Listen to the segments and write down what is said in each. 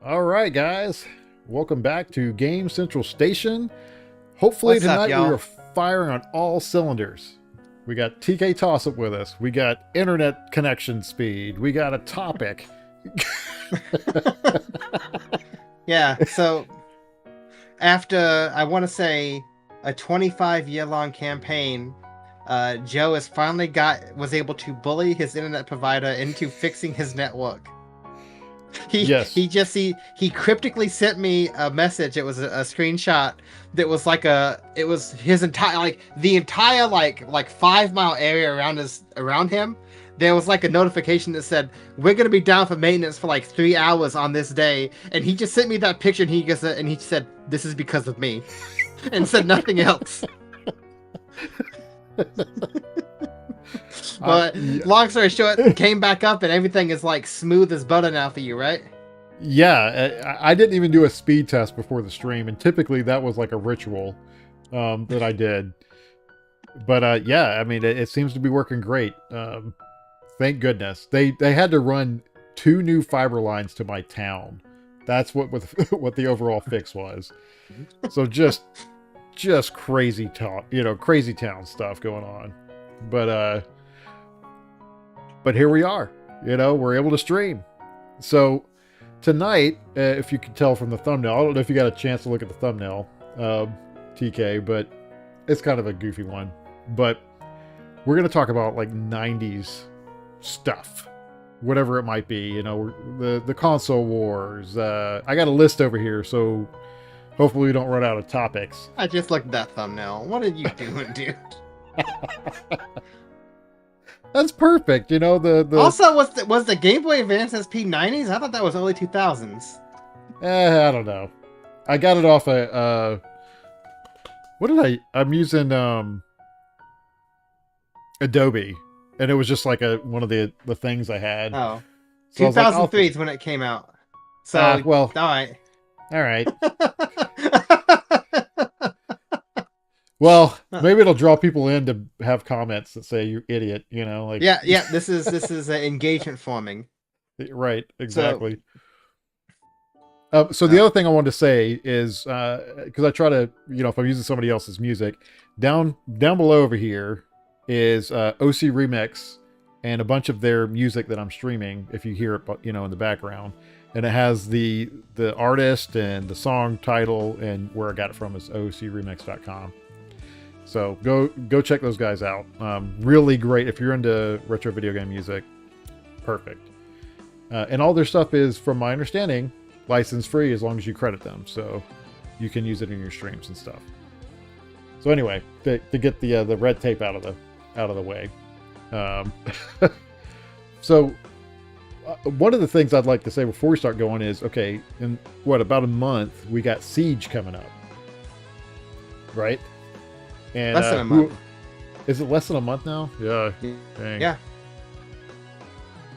All right, guys. Welcome back to Game Central Station. Hopefully What's up, tonight we y'all? are firing on all cylinders. We got TK Tossup with us. We got internet connection speed. We got a topic. Yeah, so after, I want to say, a 25-year-long campaign, Joe has finally was able to bully his internet provider into fixing his network. Yes. He cryptically sent me a message. It was a screenshot that was it was his entire, the entire 5 mile area around him. There was a notification that said, we're going to be down for maintenance for 3 hours on this day. And he just sent me that picture and he said, this is because of me. And said nothing else. But long story short, it came back up and everything is smooth as butter now for you, right? Yeah, I didn't even do a speed test before the stream. And typically that was like a ritual that I did. But yeah, I mean, it seems to be working great. Thank goodness. They had to run 2 new fiber lines to my town. That's what the overall fix was. So just crazy crazy town stuff going on. But here we are. We're able to stream. So tonight, if you can tell from the thumbnail, I don't know if you got a chance to look at the thumbnail, TK, but it's kind of a goofy one. But we're going to talk about 90s stuff, whatever it might be. The console wars. I got a list over here, so hopefully we don't run out of topics. I just looked at that thumbnail. What are you doing, dude? That's perfect. Also, was the Game Boy Advance SP 90s? I thought that was early 2000s. I don't know. I got it off I'm using Adobe, and it was just one of the things I had. Oh, so 2003 is when it came out. So well, all right. Well, maybe it'll draw people in to have comments that say you're idiot. Yeah. This is engagement forming. Right. Exactly. So the other thing I wanted to say is because I try to, if I'm using somebody else's music, down below over here is OC Remix and a bunch of their music that I'm streaming. If you hear it, in the background, and it has the artist and the song title, and where I got it from is ocremix.com. So go check those guys out. Really great if you're into retro video game music. Perfect. And all their stuff is, from my understanding, license free as long as you credit them, so you can use it in your streams and stuff. So anyway, to get the red tape out of the way. So one of the things I'd like to say before we start going is, okay, in about a month we got Siege coming up, right? And less than a month. Is it less than a month now? Yeah. Dang. Yeah.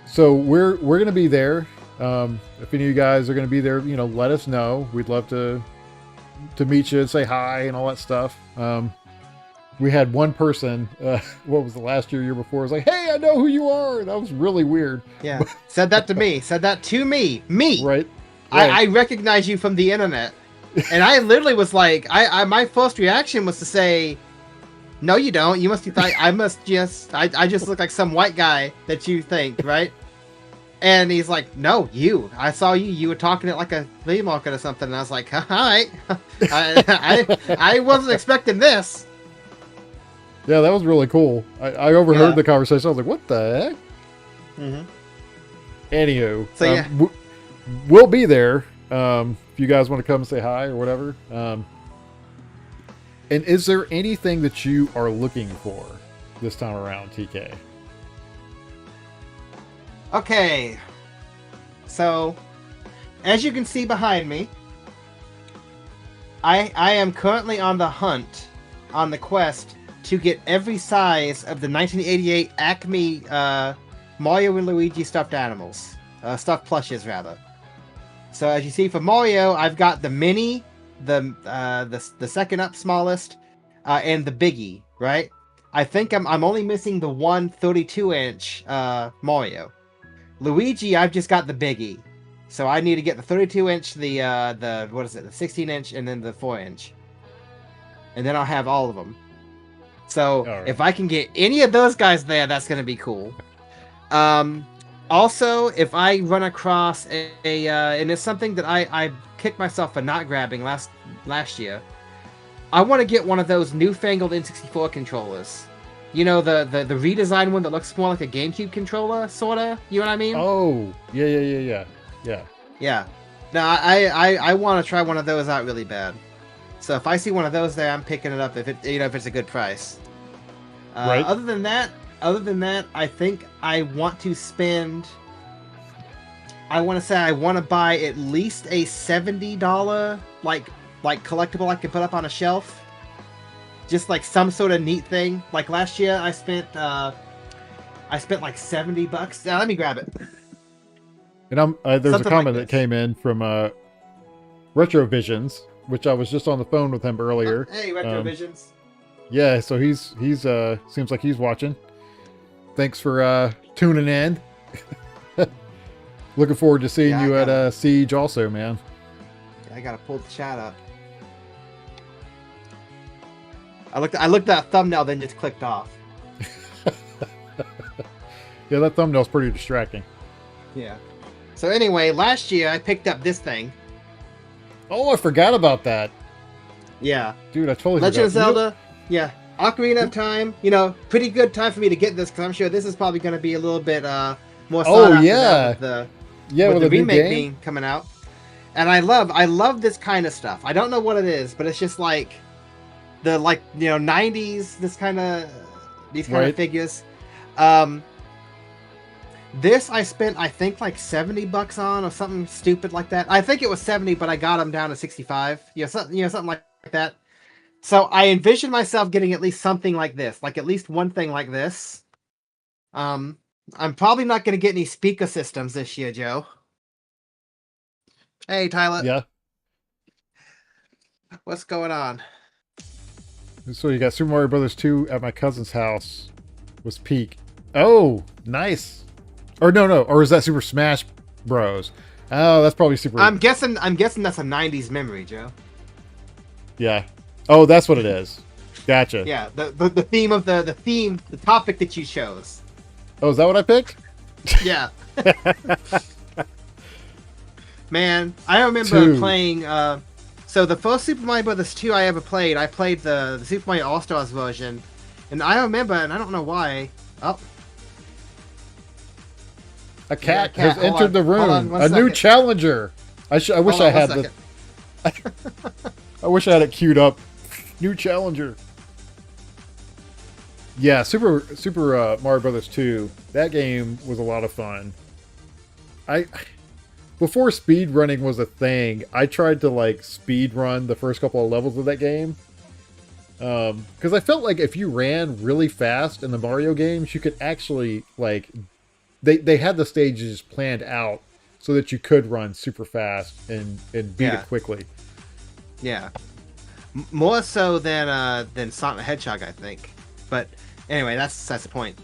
So we're gonna be there. If any of you guys are gonna be there, let us know. We'd love to meet you and say hi and all that stuff. We had one person, what was the last year before, was like, hey, I know who you are. That was really weird. Yeah. Said that to me. Said that to me. Me. Right. I recognize you from the internet. And I literally was like, my first reaction was to say, no, you don't. You must be like, I just look like some white guy that you think, right? And he's like, no, you. I saw you. You were talking it like a flea market or something. And I was like, all right. I wasn't expecting this. Yeah, that was really cool. I overheard the conversation. I was like, what the heck? Mm-hmm. Anywho, so yeah, we'll be there. If you guys want to come and say hi or whatever. And is there anything that you are looking for this time around, TK? Okay. So, as you can see behind me, I am currently on the hunt, on the quest, to get every size of the 1988 Acme Mario and Luigi stuffed animals. Stuffed plushes, rather. So as you see for Mario, I've got the mini, the second up smallest, and the biggie, right? I think I'm only missing the one 32-inch Mario. Luigi, I've just got the biggie. So I need to get the 32-inch, the what is it, the 16-inch, and then the 4-inch, and then I'll have all of them. So All right. if I can get any of those guys there, that's gonna be cool. Also, if I run across and it's something that I kicked myself for not grabbing last year, I want to get one of those newfangled N64 controllers. You know, the redesigned one that looks more like a GameCube controller, sorta. You know what I mean? Oh, yeah. Yeah. No, I want to try one of those out really bad. So if I see one of those there, I'm picking it up if it's a good price. Right. Other than that, I think I want to spend. I want to buy at least a $70 like collectible I can put up on a shelf. Just like some sort of neat thing. Like last year, I spent like $70. Now let me grab it. And there's Something a comment like that came in from Retrovisions, which I was just on the phone with him earlier. Oh, hey, Retrovisions. Yeah, so he's seems like he's watching. Thanks for tuning in. Looking forward to seeing you at Siege also, man. I gotta pull the chat up. I looked at that thumbnail, then just clicked off. Yeah, that thumbnail's pretty distracting. Yeah. So anyway, last year I picked up this thing. Oh, I forgot about that. Yeah. Dude, I totally Legend of forgot. Zelda. Yeah. Ocarina of Time. You know, pretty good time for me to get this because I'm sure this is probably going to be a little bit more sought after yeah. with the new remake game? being coming out. And I love this kind of stuff. I don't know what it is, but it's just like the 90s, these kind of figures. This I spent, I think, like $70 on or something stupid like that. I think it was 70, but I got them down to 65. Something like that. So I envision myself getting at least something like this, like at least one thing like this. I'm probably not going to get any speaker systems this year, Joe. Hey, Tyler. Yeah. What's going on? So you got Super Mario Brothers 2 at my cousin's house was peak. Oh, nice. Or no, or is that Super Smash Bros? Oh, that's probably Super. I'm guessing that's a 90s memory, Joe. Yeah. Oh, that's what it is. Gotcha. Yeah, the theme of the topic that you chose. Oh, is that what I picked? Yeah. Man, I remember playing. So the first Super Mario Brothers 2 I ever played, I played the Super Mario All Stars version, and I remember, and I don't know why. Oh. A cat has entered the room. A new challenger. I wish I had the. I wish I had it queued up. New challenger. Yeah, Super Mario Brothers 2. That game was a lot of fun. Before speed running was a thing, I tried to speed run the first couple of levels of that game. Because I felt like if you ran really fast in the Mario games, you could actually They had the stages planned out so that you could run super fast and beat it quickly. Yeah, more so than Sonic the Hedgehog, I think. But anyway, that's the point.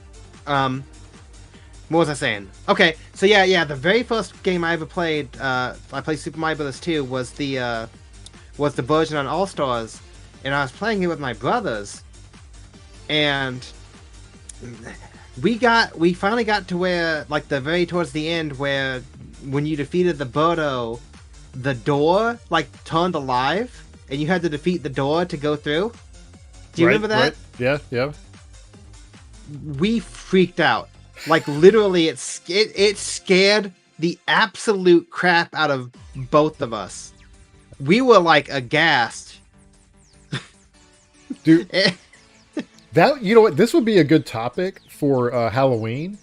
What was I saying? Okay, so yeah, the very first game I ever played, I played Super Mario Bros. 2 was the version on All Stars, and I was playing it with my brothers, and we finally got to where the very towards the end where when you defeated the Birdo, the door turned alive and you had to defeat the door to go through. Do you remember that? Right. Yeah. We freaked out. Literally it scared the absolute crap out of both of us. We were aghast. Dude. That, you know what, this would be a good topic for Halloween,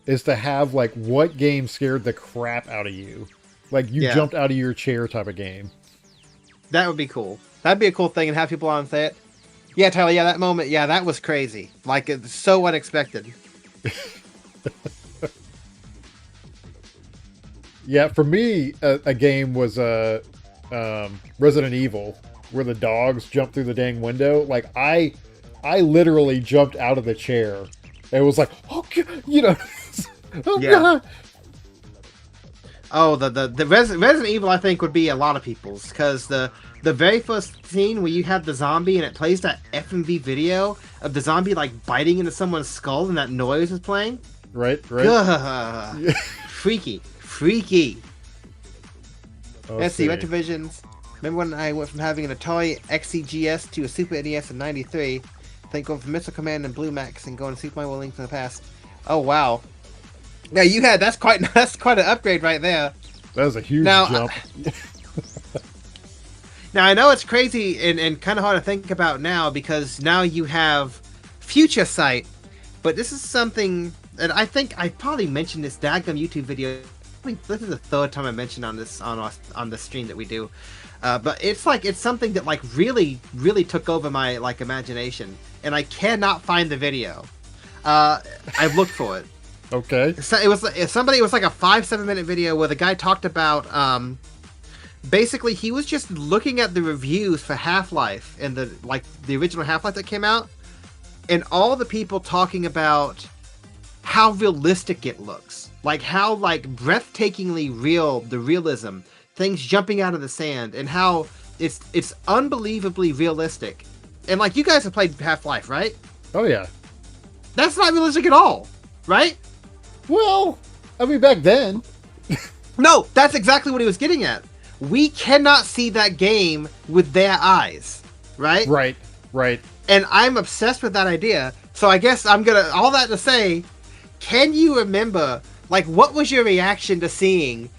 is to have what game scared the crap out of you, jumped out of your chair type of game. That would be cool. That'd be a cool thing, and have people on say it. Yeah, Tyler. Yeah, that moment. Yeah, that was crazy. It's so unexpected. Yeah, for me, a game was Resident Evil, where the dogs jump through the dang window. I literally jumped out of the chair. It was oh God, oh yeah. God. Oh, the Resident Evil, I think, would be a lot of people's, because the very first scene where you have the zombie and it plays that FMV video of the zombie like biting into someone's skull and that noise is playing. Right. Gah. Yeah. Freaky. Let's see, Okay. Retrovisions. Remember when I went from having an Atari XCGS to a Super NES in '93? Then going from Missile Command and Blue Max and going to Super Mario Link in the past. Oh wow. Yeah, that's quite an upgrade right there. That was a huge Now, jump. Now I know it's crazy and kind of hard to think about now because now you have Future Sight, but this is something that I think I probably mentioned this daggum YouTube video. This is the third time I mentioned on this on the stream that we do, but it's something that like really took over my like imagination, and I cannot find the video. I've looked for it. Okay. So it was like a 5-7 minute video where the guy talked about basically he was just looking at the reviews for Half-Life and the original Half-Life that came out, and all the people talking about how realistic it looks, like how like breathtakingly real the realism, things jumping out of the sand, and how it's unbelievably realistic. And like you guys have played Half-Life, right? Oh yeah. That's not realistic at all, right? Well, I mean, back then. No, that's exactly what he was getting at. We cannot see that game with their eyes, right? Right. And I'm obsessed with that idea. So I guess I'm gonna all that to say, can you remember like what was your reaction to seeing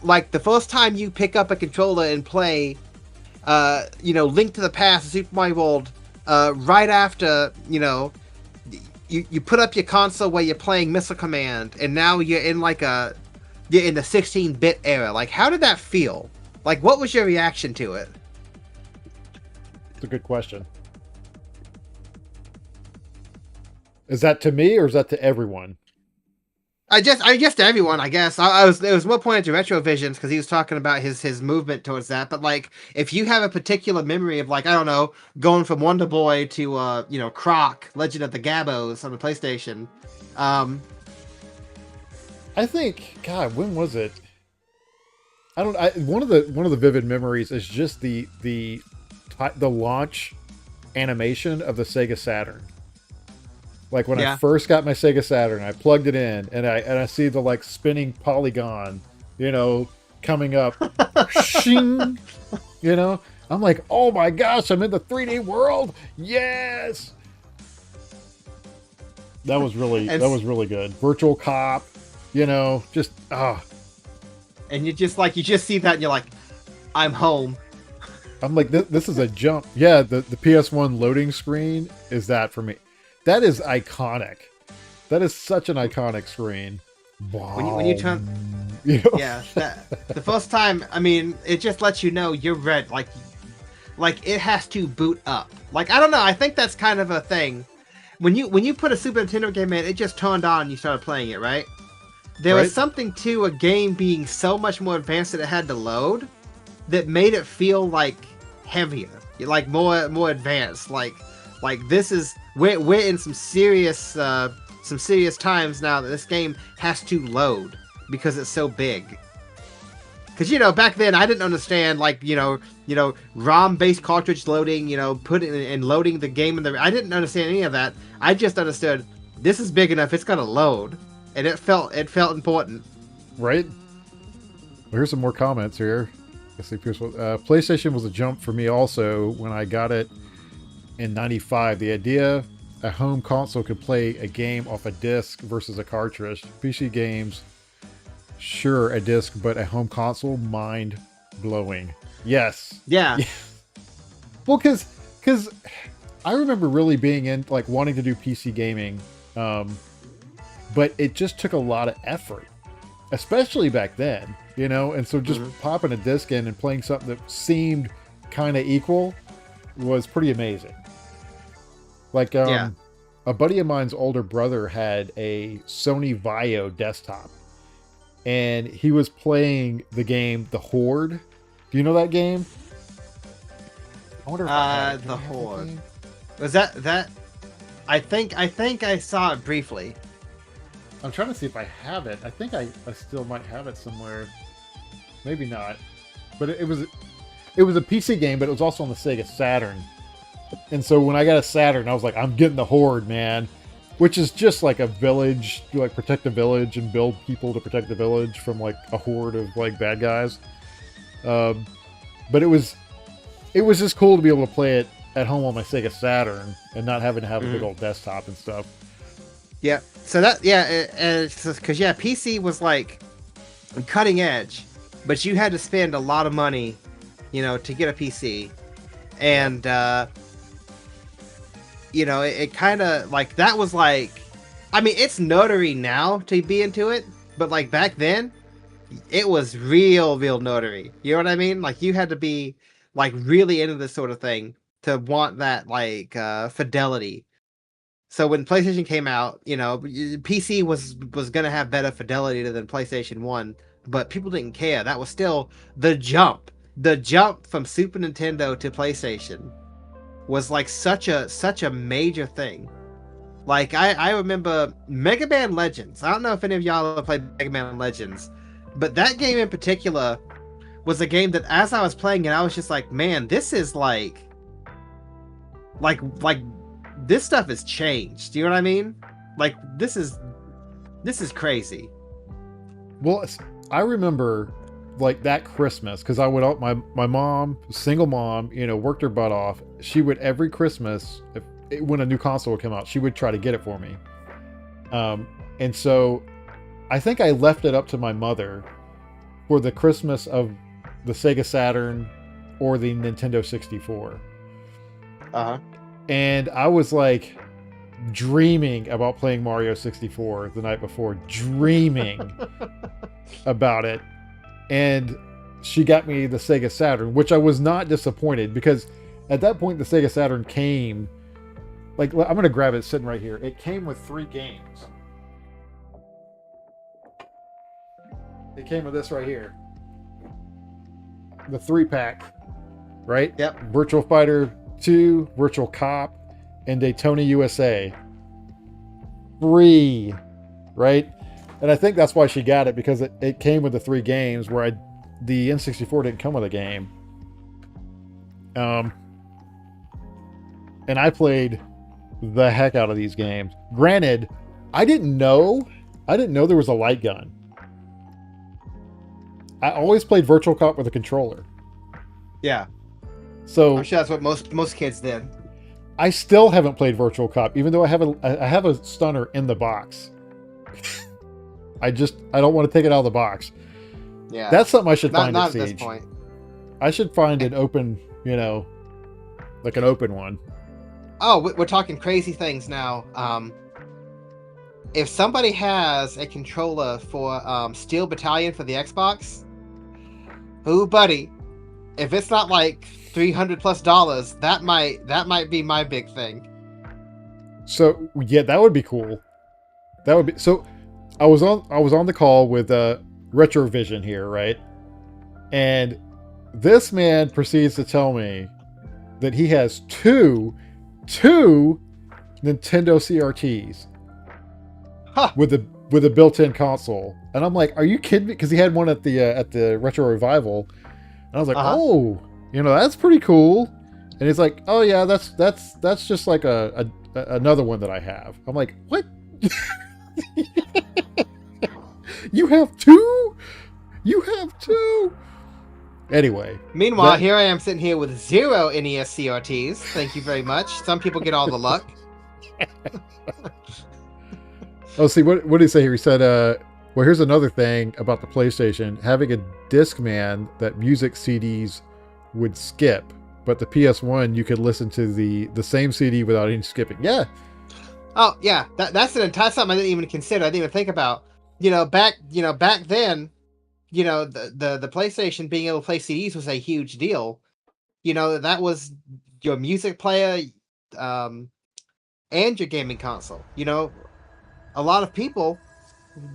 like the first time you pick up a controller and play Link to the Past, Super Mario World, right after, you put up your console where you're playing Missile Command, and now you're in you're in the 16-bit era. Like, how did that feel? Like, what was your reaction to it? It's a good question. Is that to me or is that to everyone? I guess to everyone, I guess. It was more pointed to Retrovisions because he was talking about his movement towards that. But like, if you have a particular memory of like, I don't know, going from Wonder Boy to Croc, Legend of the Gabbos on the PlayStation. I think, God, when was it? One of the vivid memories is just the launch animation of the Sega Saturn. Like when I first got my Sega Saturn, I plugged it in and I see the like spinning polygon, coming up. Shing, I'm like, oh my gosh, I'm in the 3D world. Yes. That was really good. Virtual Cop, just And you just see that and you're like, I'm home. I'm like, this is a jump. Yeah, the PS1 loading screen is that for me. That is iconic. That is such an iconic screen. When you turn, yeah, the first time, I mean, it just lets you know you're red. Like it has to boot up. Like I don't know. I think that's kind of a thing. When you put a Super Nintendo game in, it just turned on and you started playing it, right? There was something to a game being so much more advanced that it had to load that made it feel like heavier, like more advanced. Like this is we're in some serious times now that this game has to load because it's so big. Because back then I didn't understand ROM based cartridge loading, putting and loading the game in I didn't understand any of that. I just understood this is big enough, it's gonna load, and it felt important. Right. Well, here's some more comments here. Let's see. PlayStation was a jump for me also when I got it in '95. The idea a home console could play a game off a disc versus a cartridge. PC games, sure, a disc, but a home console, mind blowing. Yes. Yeah. Well, because I remember really being in wanting to do PC gaming, but it just took a lot of effort, especially back then, and so just popping a disc in and playing something that seemed kind of equal was pretty amazing. A buddy of mine's older brother had a Sony Vaio desktop, and he was playing the game The Horde. Do you know that game? I wonder if The Horde. Was that? I think I saw it briefly. I'm trying to see if I have it. I think I still might have it somewhere. maybe not. But it was a PC game, but it was also on the Sega Saturn. And so when I got a Saturn, I was like, I'm getting the Horde, man. Which is just like a village, you like protect the village and build people to protect the village from like a horde of like bad guys. But it was just cool to be able to play it at home on my Sega Saturn and not having to have a big old desktop and stuff. Yeah. So that, because PC was like cutting edge, but you had to spend a lot of money, to get a PC, and it kind of like that was like, I mean, it's notary now to be into it, but like back then, it was real notary. You know what I mean? Like you had to be like really into this sort of thing to want that like fidelity. So when PlayStation came out, PC was gonna have better fidelity than PlayStation 1, but people didn't care. That was still the jump. The jump from Super Nintendo to PlayStation was like such a major thing. Like I remember Mega Man Legends. I don't know if any of y'all have played Mega Man Legends, but that game in particular was a game that as I was playing it, I was just like, man, this is like this stuff has changed. Do you know what I mean? Like this is crazy. Well, I remember like that Christmas, because I would, my mom, single mom, worked her butt off. She would every Christmas, when a new console would come out, she would try to get it for me. And so I think I left it up to my mother for the Christmas of the Sega Saturn or the Nintendo 64. Uh-huh. And I was like dreaming about playing Mario 64 the night before, dreaming about it. And she got me the Sega Saturn, which I was not disappointed, because at that point the Sega Saturn came, like, I'm going to grab it, sitting right here. It came with 3 games. It came with this right here. The 3-pack, right? Yep. Virtual Fighter 2, Virtual Cop, and Daytona USA. Free, right? And I think that's why she got it, because it came with the 3 games, where the N64 didn't come with a game. And I played the heck out of these games. Granted, I didn't know there was a light gun. I always played Virtual Cop with a controller. Yeah. So I'm sure that's what most kids did. I still haven't played Virtual Cop, even though I have a stunner in the box. I don't want to take it out of the box. Yeah. That's something I should find not at Siege. this point. I should find an open, like an open one. Oh, we're talking crazy things now. If somebody has a controller for Steel Battalion for the Xbox, ooh, buddy, if it's not like $300+, that might be my big thing. So yeah, that would be cool. That would be so. I was on the call with Retrovision here, right? And this man proceeds to tell me that he has two Nintendo CRTs, with a built-in console. And I'm like, are you kidding me? Because he had one at the Retro Revival, and I was like, oh, that's pretty cool. And he's like, oh yeah, that's just like another one that I have. I'm like, what? You have two? You have two? Anyway. Meanwhile, here I am sitting here with 0 NES CRTs. Thank you very much. Some people get all the luck. Oh, see, what did he say here? He said, well, here's another thing about the PlayStation. Having a Discman that music CDs would skip, but the PS1, you could listen to the same CD without any skipping. Yeah. Oh, yeah. That's something I didn't even consider. I didn't even think about. Back then, the PlayStation being able to play CDs was a huge deal. That was your music player, and your gaming console. A lot of people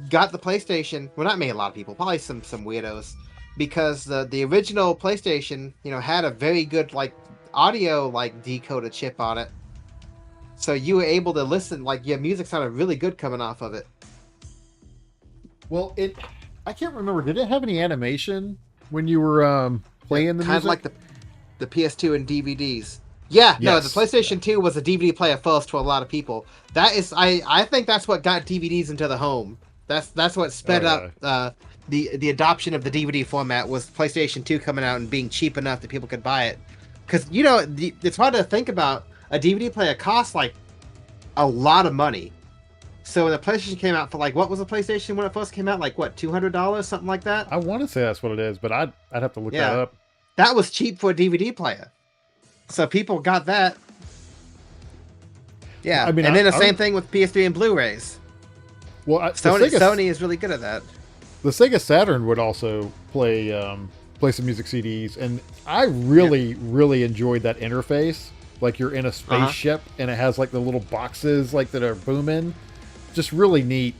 got the PlayStation. Well, not me, a lot of people, probably some weirdos, because the original PlayStation, had a very good like audio like decoder chip on it. So you were able to listen, like your music sounded really good coming off of it. Well, I can't remember. Did it have any animation when you were playing the kind of music? like the PS2 and DVDs. Yeah, no, the Yes. PlayStation 2 was a DVD player first to a lot of people. That is, I think that's what got DVDs into the home. That's what sped up the adoption of the DVD format, was PlayStation 2 coming out and being cheap enough that people could buy it. Because it's hard to think about, a DVD player costs like a lot of money. So when the PlayStation came out for like, what was the PlayStation when it first came out? Like what, $200, something like that? I want to say that's what it is, but I'd have to look that up. That was cheap for a DVD player. So people got that. Yeah, I mean, and then the same thing with PS3 and Blu-rays. Well, Sony is really good at that. The Sega Saturn would also play some music CDs, and I really enjoyed that interface. Like you're in a spaceship, and it has like the little boxes like that are booming. Just really neat.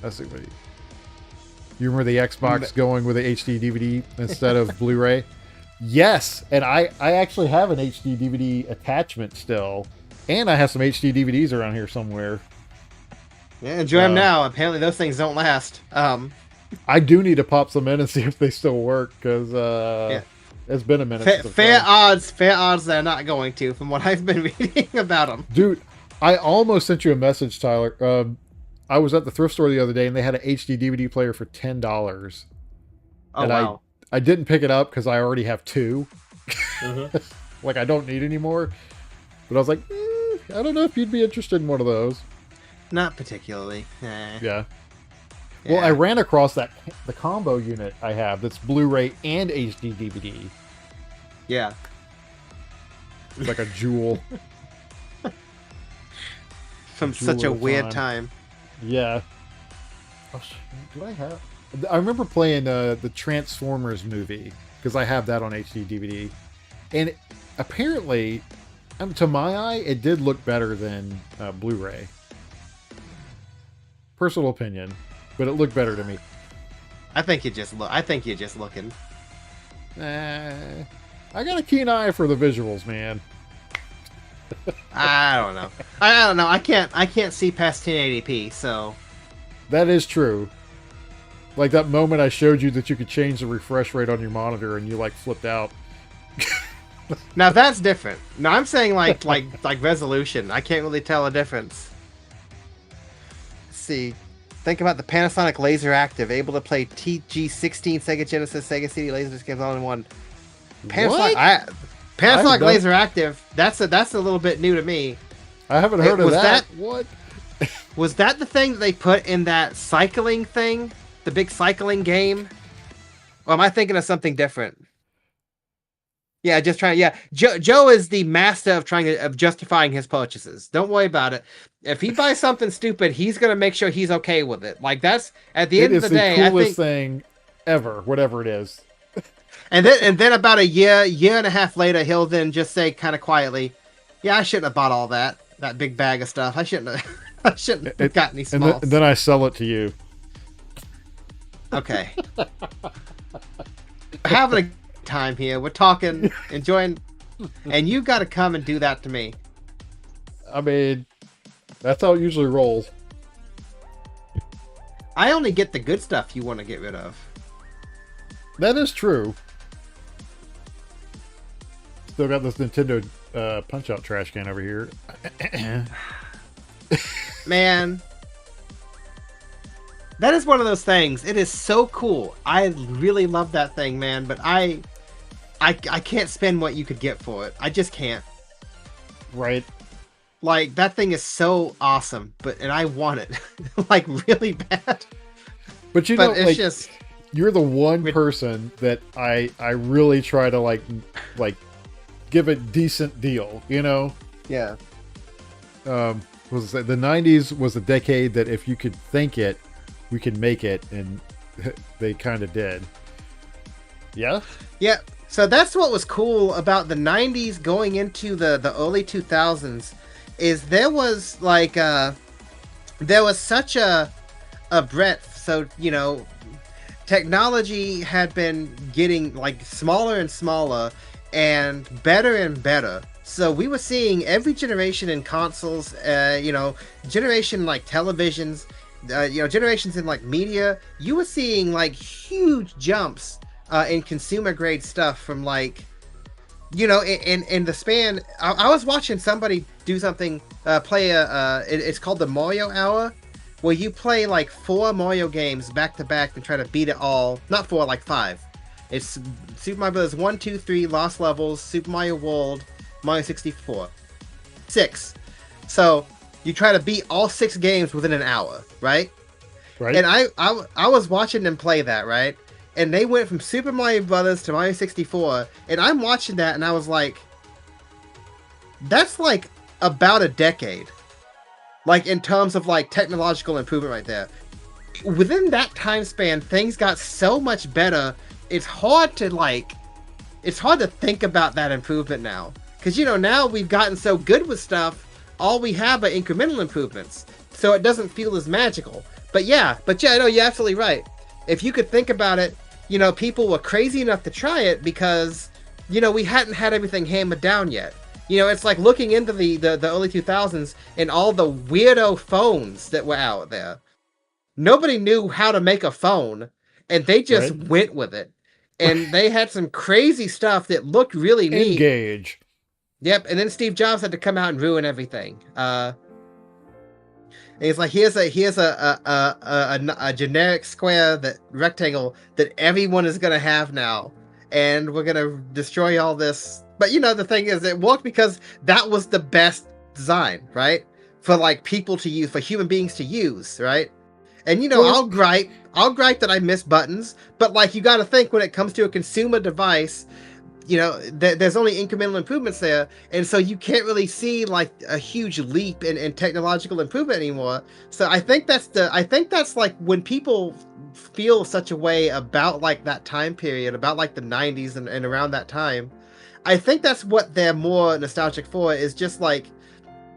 Let's see, you remember the Xbox going with the HD DVD instead of Blu-ray? Yes, and I actually have an HD DVD attachment still, and I have some HD DVDs around here somewhere. Yeah, enjoy them now. Apparently those things don't last. I do need to pop some in and see if they still work, because it's been a minute. Fair odds they're not going to, from what I've been reading about them. Dude, I almost sent you a message, Tyler. I was at the thrift store the other day, and they had an HD DVD player for $10. Oh, wow. I didn't pick it up because I already have two. Like, I don't need any more. But I was like, I don't know if you'd be interested in one of those. Not particularly. Yeah. Well, I ran across the combo unit I have that's Blu-ray and HD DVD. Yeah. It's like a jewel. From such a weird time. Yeah. Oh, do I have... I remember playing the Transformers movie, because I have that on HD DVD. And apparently, to my eye, it did look better than Blu-ray. Personal opinion, but it looked better to me. I think you're just looking. I got a keen eye for the visuals, man. I don't know. I don't know. I can't see past 1080p, so. That is true. Like that moment I showed you that you could change the refresh rate on your monitor, and you like flipped out. Now that's different. No, I'm saying like resolution. I can't really tell a difference. Let's see. Think about the Panasonic Laser Active, able to play TG16, Sega Genesis, Sega CD Laserdisc games all in one. Panasonic Laser Active. That's a little bit new to me. I haven't heard of that. What? Was that the thing that they put in that cycling thing? The big cycling game? Or am I thinking of something different? Yeah, just trying. Yeah, Joe is the master of justifying his purchases. Don't worry about it. If he buys something stupid, he's gonna make sure he's okay with it. Like that's at the end of the day, the coolest thing ever, whatever it is. And then about a year and a half later, he'll then just say kind of quietly, "Yeah, I shouldn't have bought all that big bag of stuff. I shouldn't have got any small." And then I sell it to you. Okay. Having a time here. We're talking, enjoying, and you got to come and do that to me. I mean, that's how it usually rolls. I only get the good stuff you want to get rid of. That is true. Still got this Nintendo Punch-Out trash can over here. Man. That is one of those things. It is so cool. I really love that thing, man. But I can't spend what you could get for it. I just can't. Right. Like, that thing is so awesome. And I want it. Like, really bad. But it's like, just... You're the one person that I really try to, like give a decent deal, you know? Yeah. The 90s was a decade that if you could think it, we could make it, and they kind of did. Yeah? Yeah. So that's what was cool about the 90s going into the early 2000s, is there was such a breadth. So, you know, technology had been getting like smaller and smaller and better. So we were seeing every generation in consoles, generation like televisions, generations in like media. You were seeing like huge jumps in consumer grade stuff from like, you know, in the span. I was watching somebody do something, play it's called the Mario Hour, where you play like 4 Mario games back to back and try to beat it all. Not 4, like 5. It's Super Mario Bros. 1, 2, 3, Lost Levels, Super Mario World, Mario 64. 6. So you try to beat all 6 games within an hour, right? Right. And I was watching them play that, right? And they went from Super Mario Brothers to Mario 64, and I'm watching that, and I was like, that's like about a decade, like in terms of like technological improvement right there. Within that time span, things got so much better. It's hard to think about that improvement now, because you know now we've gotten so good with stuff. All we have are incremental improvements, so it doesn't feel as magical. But yeah, no, you're absolutely right. If you could think about it, you know, people were crazy enough to try it because, you know, we hadn't had everything hammered down yet. You know, it's like looking into the early 2000s and all the weirdo phones that were out there. Nobody knew how to make a phone, and they just went with it. And they had some crazy stuff that looked really neat. Engage. Yep, and then Steve Jobs had to come out and ruin everything. And he's like, here's a generic square rectangle that everyone is gonna have now, and we're gonna destroy all this. But you know, the thing is, it worked because that was the best design, right? For like people to use, for human beings to use, right? And you know, I'll gripe that I miss buttons, but like you got to think when it comes to a consumer device. You know, there's only incremental improvements there, and so you can't really see like a huge leap in technological improvement anymore. So I think that's like when people feel such a way about like that time period, about like the 90s and around that time. I think that's what they're more nostalgic for, is just like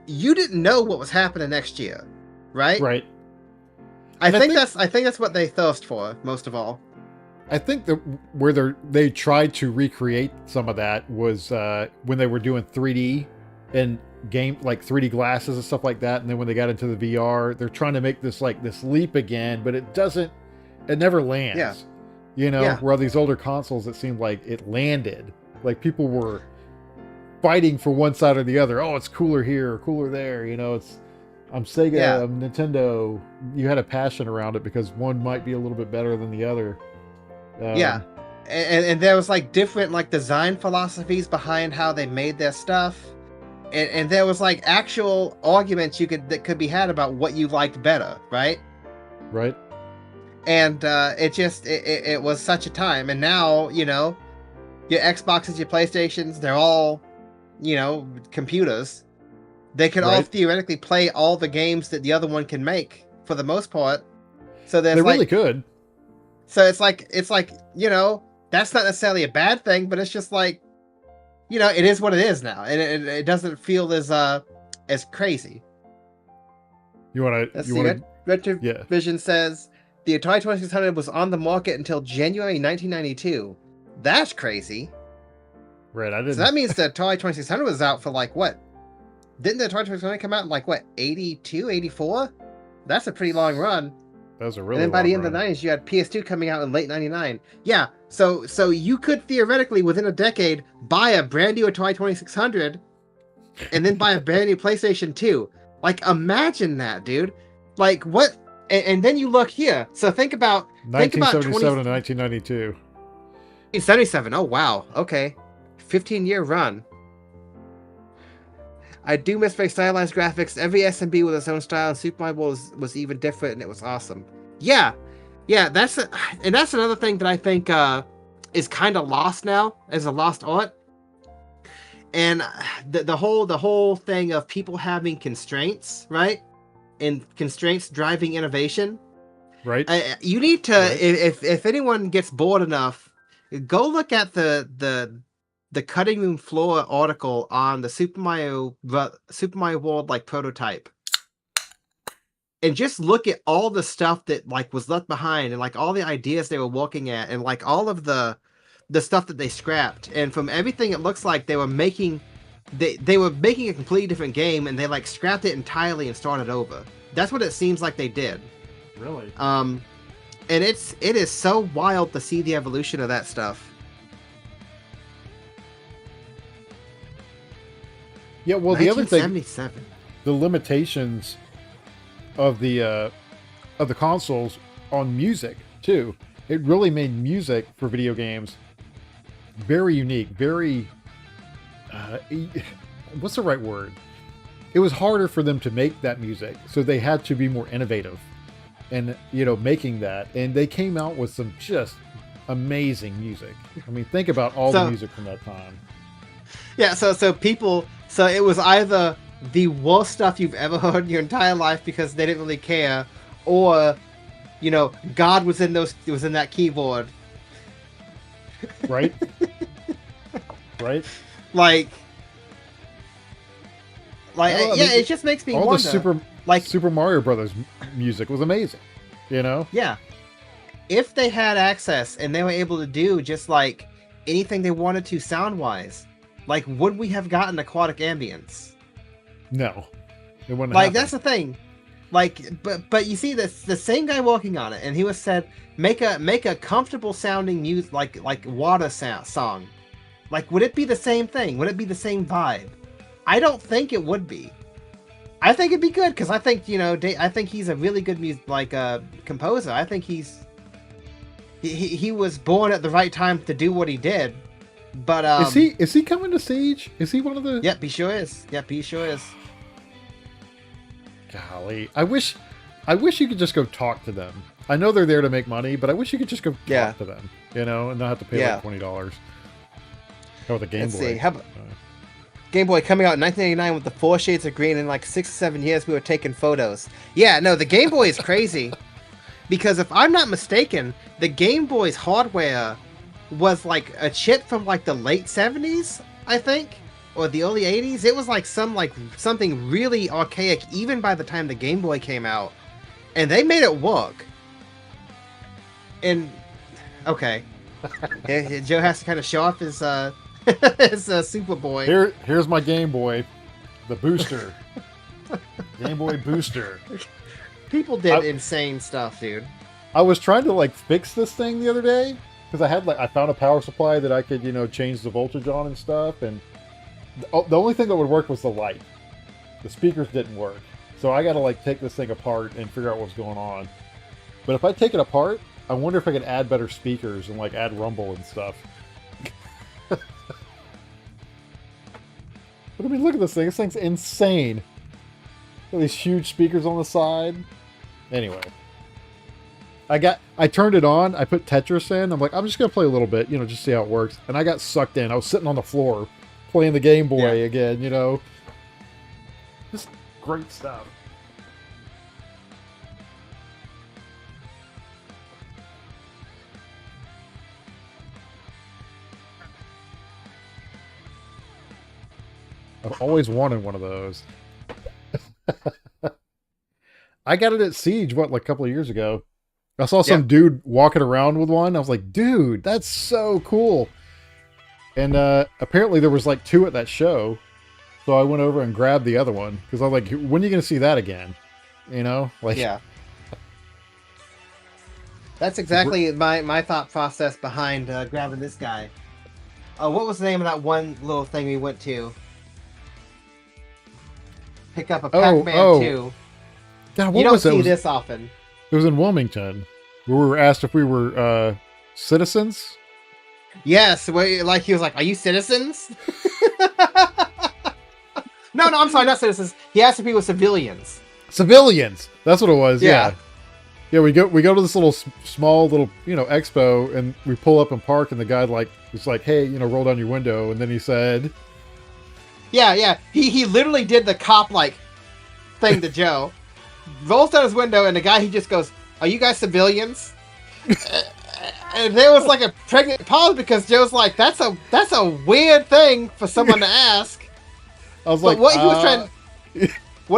you didn't know what was happening next year, right? Right. I think that's what they thirst for most of all. I think that where they tried to recreate some of that was when they were doing 3D and game, like 3D glasses and stuff like that. And then when they got into the VR, they're trying to make this leap again, but it never lands. Yeah. You know, where these older consoles, it seemed like it landed. Like people were fighting for one side or the other. Oh, it's cooler here or cooler there. You know, I'm Sega, I'm Nintendo. You had a passion around it because one might be a little bit better than the other. And there was like different like design philosophies behind how they made their stuff, and there was like actual arguments that could be had about what you liked better, right? And it was such a time. And now, you know, your Xboxes, your PlayStations, they're all, you know, computers. They can all theoretically play all the games that the other one can make for the most part. So they really could. So it's like, you know, that's not necessarily a bad thing, but it's just like, you know, it is what it is now, and it doesn't feel as crazy. Retrovision says the Atari 2600 was on the market until January 1992. That's crazy. Right, I didn't. So that means the Atari 2600 was out for like what? Didn't the Atari 2600 come out in like what, 82, 84? That's a pretty long run. That was a really. And then by the end of the 90s, you had PS2 coming out in late 99. Yeah, so you could theoretically, within a decade, buy a brand new Atari 2600 and then buy a brand new PlayStation 2. Like, imagine that, dude. Like, what? And then you look here. So think about 1977 to 1992. 1977. Oh, wow. Okay. 15-year run. I do miss very stylized graphics. Every SMB with its own style, and Super Mario was even different, and it was awesome. Yeah, that's another thing that I think is kind of lost now, as a lost art. And the whole thing of people having constraints, right? And constraints driving innovation. Right. You need to, if anyone gets bored enough, go look at the cutting room floor article on the Super Mario World like prototype, and just look at all the stuff that like was left behind, and like all the ideas they were working at, and like all of the stuff that they scrapped. And from everything, it looks like they were making a completely different game, and they like scrapped it entirely and started over. That's what it seems like they did. Really? And it is so wild to see the evolution of that stuff. Yeah, well, the other thing, 1977. the limitations of the consoles on music too. It really made music for video games very unique, very what's the right word? It was harder for them to make that music, so they had to be more innovative and, you know, making that. And they came out with some just amazing music. I mean, think about all the music from that time. Yeah, so it was either the worst stuff you've ever heard in your entire life because they didn't really care, or, you know, God was in that keyboard. Right? Right? Like Oh, yeah, it just makes me all wonder. The Super Mario Brothers music was amazing, you know? Yeah. If they had access and they were able to do just like anything they wanted to sound-wise, like, would we have gotten aquatic ambience? No. It wouldn't Like, happen. that's the thing. Like, but you see, this the same guy working on it, and he was said, make a comfortable sounding music, like water song. Like, would it be the same thing? Would it be the same vibe? I don't think it would be. I think it'd be good because I think, you know, I think he's a really good composer. I think he was born at the right time to do what he did. But is he coming to Siege? Is he one of the? Yep, he sure is. Golly, I wish you could just go talk to them. I know they're there to make money, but I wish you could just go talk to them, you know, and not have to pay like $20. Oh, the Game Boy. See. How about Game Boy coming out in 1989 with the 4 shades of green? In like 6 or 7 years, we were taking photos. Yeah, no, the Game Boy is crazy. Because if I'm not mistaken, the Game Boy's hardware was like a chip from like the late 70s, I think, or the early 80s. It was like something really archaic even by the time the Game Boy came out, and they made it work. And okay, Joe has to kind of show off his his Superboy. Here's my Game Boy, the booster. Game Boy booster. People did insane stuff, dude. I was trying to like fix this thing the other day because I found a power supply that I could, you know, change the voltage on and stuff, and the only thing that would work was the light. The speakers didn't work, so I got to like take this thing apart and figure out what's going on. But if I take it apart, I wonder if I could add better speakers and like add rumble and stuff. But I mean, look at this thing. This thing's insane. Got these huge speakers on the side. Anyway, I turned it on. I put Tetris in. I'm like, I'm just gonna play a little bit, you know, just see how it works. And I got sucked in. I was sitting on the floor playing the Game Boy again, you know. Just great stuff. I've always wanted one of those. I got it at Siege, like a couple of years ago. I saw some dude walking around with one. I was like, dude, that's so cool. And apparently there was like 2 at that show. So I went over and grabbed the other one. Because I was like, when are you going to see that again? You know? Like, yeah. That's exactly my thought process behind grabbing this guy. What was the name of that one little thing we went to? Pick up a Pac-Man 2. God, you don't see this often. It was in Wilmington. We were asked if we were citizens. Yes, like he was like, "Are you citizens?" No, I'm sorry, not citizens. He asked if we were civilians. Civilians. That's what it was. Yeah. Yeah, we go to this small little, you know, expo, and we pull up and park, and the guy was like, "Hey, you know, roll down your window," and then he said, "Yeah." He literally did the cop like thing to Joe. Rolls down his window, and the guy, he just goes, "Are you guys civilians?" And there was like a pregnant pause because Joe's like, "That's a weird thing for someone to ask." I was like, what he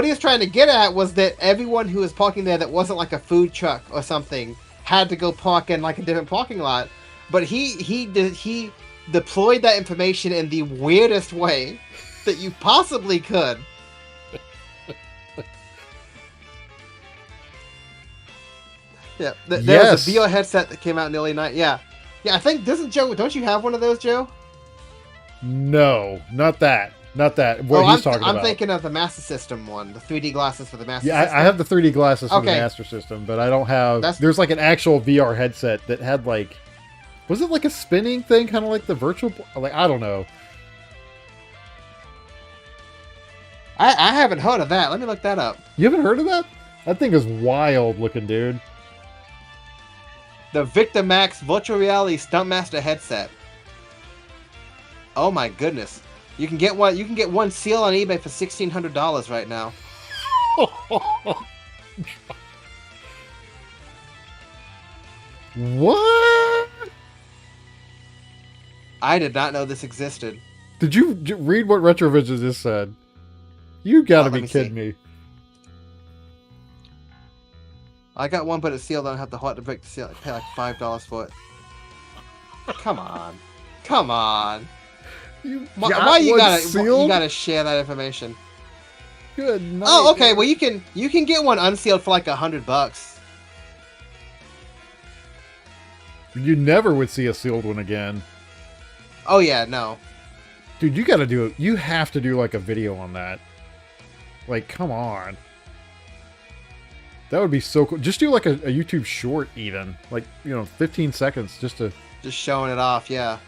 was trying to get at was that everyone who was parking there that wasn't like a food truck or something had to go park in like a different parking lot. But he deployed that information in the weirdest way that you possibly could. Yeah, there was Yes. a VR headset that came out in the early night. Yeah, I think don't you have one of those, Joe? No, not that. Not that. What he's talking I'm about. thinking of the Master System one, the 3D glasses for the Master Yeah, System. I have the 3D glasses for the Okay. Master System, but I don't have. That's- There's like an actual VR headset that had like, was it like a spinning thing, kind of like the virtual? Like I don't know. I haven't heard of that. Let me look that up. You haven't heard of that? That thing is wild looking, dude. The Victor Max Virtual Reality Stuntmaster headset. Oh my goodness. You can get one sealed on eBay for $1,600 right now. What? I did not know this existed. Did you read what Retrovision just said? You gotta let be me kidding see. me. I got one, but it's sealed. I don't have the heart to break the seal. I pay like $5 for it. Come on. Come on. You Why got you one gotta sealed? you gotta share that information? Good night. Oh, okay. Well, you can get one unsealed for like $100. You never would see a sealed one again. Oh yeah, no. Dude, you gotta do it. You have to do like a video on that. Like, come on. That would be so cool. Just do like a YouTube short even. Like, 15 seconds just to... Just showing it off, yeah.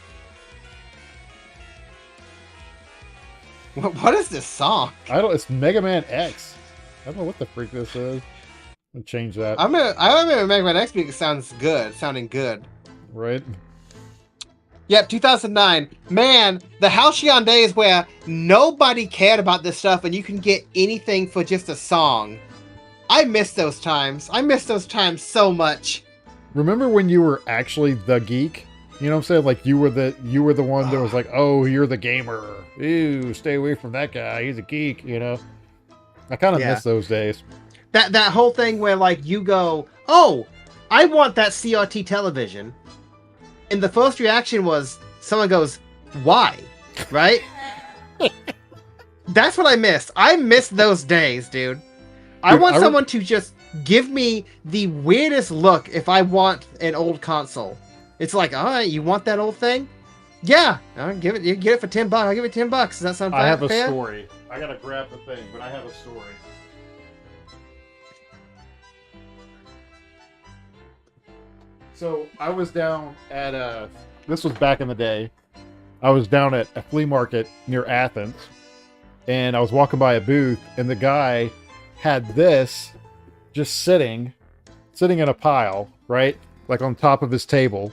What is this song? It's Mega Man X. I don't know what the freak this is. I'll change that. I remember Mega Man X being sounding good. Right? Yep, 2009. Man, the halcyon days where nobody cared about this stuff and you can get anything for just a song. I miss those times. I miss those times so much. Remember when you were actually the geek? You know what I'm saying? Like you were the one that was like, oh, you're the gamer. Ew, stay away from that guy. He's a geek, I kind of miss those days. That whole thing where like you go, oh, I want that CRT television. And the first reaction was someone goes, why? Right? That's what I missed. I miss those days, dude. I want someone to just give me the weirdest look if I want an old console. It's like, all right, you want that old thing? Yeah, I'll give it. You get it for $10. I'll give it $10. Does that sound fair? I have a story. I gotta grab the thing, but I have a story. So I was down at this was back in the day. I was down at a flea market near Athens, and I was walking by a booth, and the guy had this just sitting in a pile, right? Like on top of his table.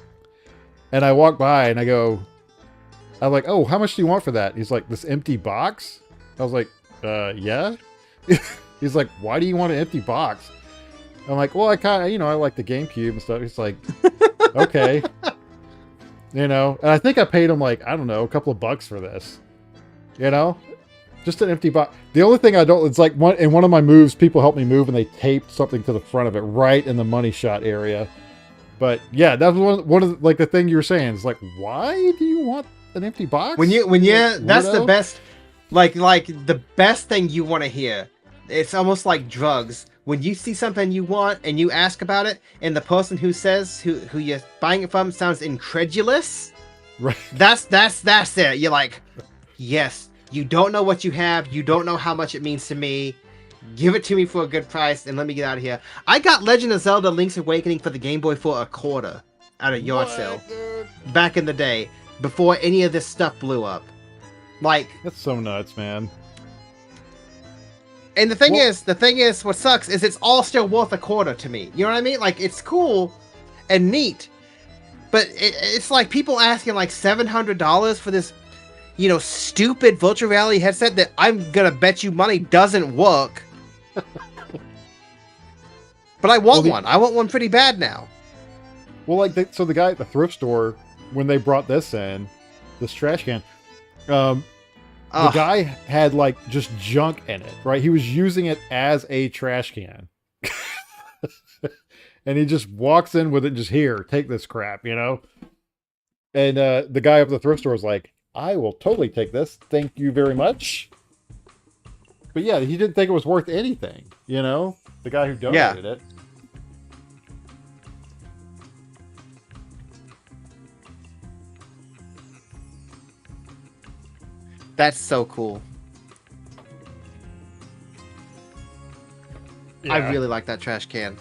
And I walk by and I'm like, oh, how much do you want for that? He's like, this empty box? I was like, yeah. He's like, why do you want an empty box? I'm like, well, I kind of, I like the GameCube and stuff. He's like, okay. And I think I paid him like, I don't know, a couple of bucks for this. Just an empty box. The only thing I don't, it's like in one of my moves, people helped me move and they taped something to the front of it right in the money shot area. But yeah, that was one of the, like the thing you were saying. It's like, why do you want an empty box? When you that's the best, like the best thing you want to hear. It's almost like drugs. When you see something you want and you ask about it, and the person who says who you're buying it from sounds incredulous, right? That's it. You're like, yes, you don't know what you have. You don't know how much it means to me. Give it to me for a good price and let me get out of here. I got Legend of Zelda Link's Awakening for the Game Boy for $0.25 at a yard sale. Back in the day, before any of this stuff blew up. Like, that's so nuts, man. And the thing is, what sucks is it's all still worth $0.25 to me. You know what I mean? Like, it's cool and neat, but it's like people asking like $700 for this, stupid virtual reality headset that I'm gonna bet you money doesn't work. But I want one. I want one pretty bad now. Well, so the guy at the thrift store, when they brought this in, this trash can, the guy had like just junk in it, right? He was using it as a trash can. And he just walks in with it, just here, take this crap, And the guy up at the thrift store was like, I will totally take this. Thank you very much. But yeah, he didn't think it was worth anything, The guy who donated it. That's so cool. I Yeah. really like that trash can.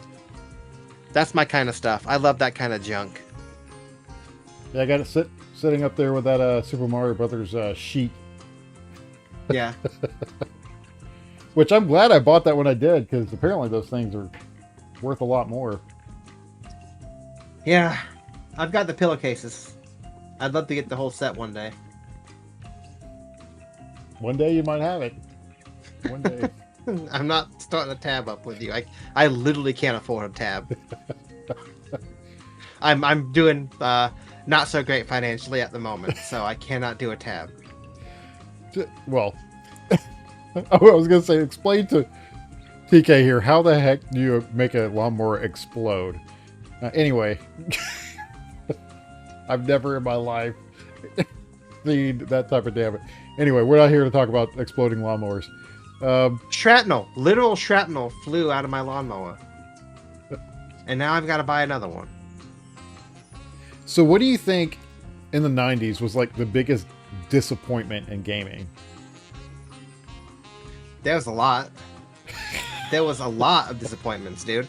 That's my kind of stuff. I love that kind of junk. Yeah, I got it sitting up there with that Super Mario Brothers sheet, Yeah. which I'm glad I bought that when I did, because apparently those things are worth a lot more. Yeah. I've got the pillowcases. I'd love to get the whole set one day. One day you might have it. One day. I'm not starting a tab up with you. I literally can't afford a tab. I'm doing not so great financially at the moment, so I cannot do a tab. Well, I was going to say, explain to TK here, how the heck do you make a lawnmower explode? Anyway, I've never in my life seen that type of damage. Anyway, we're not here to talk about exploding lawnmowers. Shrapnel, literal shrapnel flew out of my lawnmower. And now I've got to buy another one. So what do you think in the 90s was like the biggest disappointment in gaming? There was a lot. There was a lot of disappointments, dude.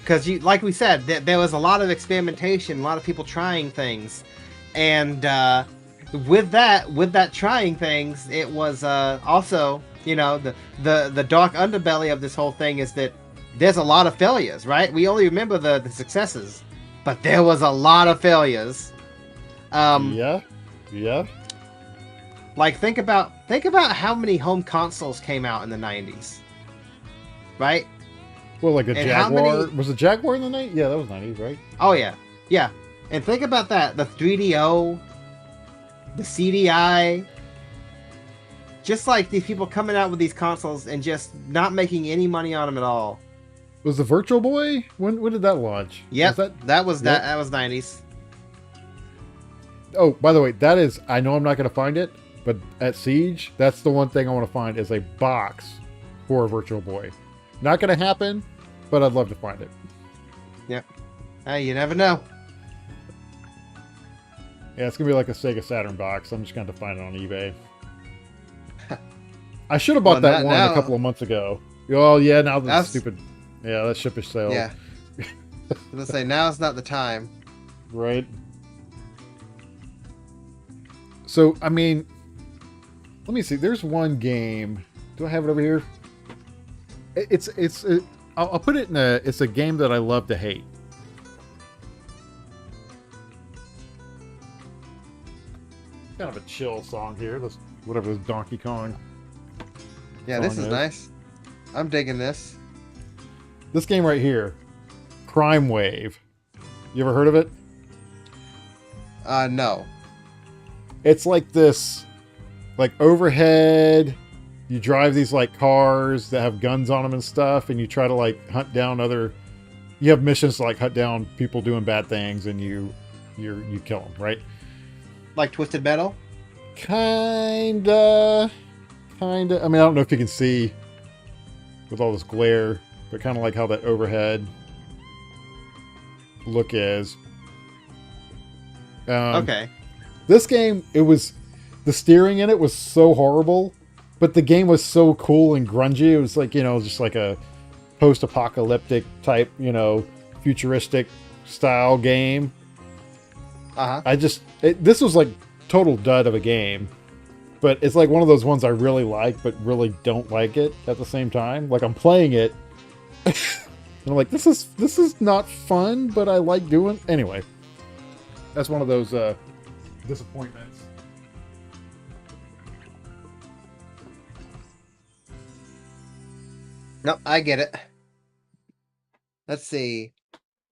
Because like we said, there was a lot of experimentation, a lot of people trying things. And with that trying things, it was also, you know, the dark underbelly of this whole thing is that there's a lot of failures, right? We only remember the successes, but there was a lot of failures. Yeah. Like think about how many home consoles came out in the 90s, right? Well, like a And how Jaguar. many- Was a Jaguar in the 90s? Yeah, that was 90s, right? Oh yeah, yeah. And think about that: the 3DO, the CDI. Just like these people coming out with these consoles and just not making any money on them at all. Was the Virtual Boy? When did that launch? Yep, Was that was Yep. that was 90s. Oh, by the way, that is, I know I'm not going to find it, but at Siege, that's the one thing I want to find is a box for a Virtual Boy. Not going to happen, but I'd love to find it. Yep. Hey, you never know. Yeah, it's going to be like a Sega Saturn box. I'm just going to have to find it on eBay. I should have bought Well, that one now- a couple of months ago. Oh, yeah, now the That's- stupid... Yeah, that ship is sailed. Yeah. Let's say now's not the time. Right? So, I mean... Let me see. There's one game. Do I have it over here? I'll put it in a... It's a game that I love to hate. Kind of a chill song here. This, whatever this Donkey Kong. Yeah, this song is nice. I'm digging this. This game right here, Crime Wave. You ever heard of it? No. It's like this, like overhead. You drive these like cars that have guns on them and stuff, and you try to like hunt down other. You have missions to like hunt down people doing bad things, and you kill them, right? Like Twisted Metal? Kinda. I mean, I don't know if you can see with all this glare, but kind of like how that overhead look is. Okay. This game, the steering in it was so horrible, but the game was so cool and grungy. It was like, just like a post-apocalyptic type, futuristic style game. Uh-huh. This was like total dud of a game, but it's like one of those ones I really like, but really don't like it at the same time. Like I'm playing it, and I'm like, this is not fun, but I like doing. Anyway, that's one of those disappointments. Nope, I get it. Let's see.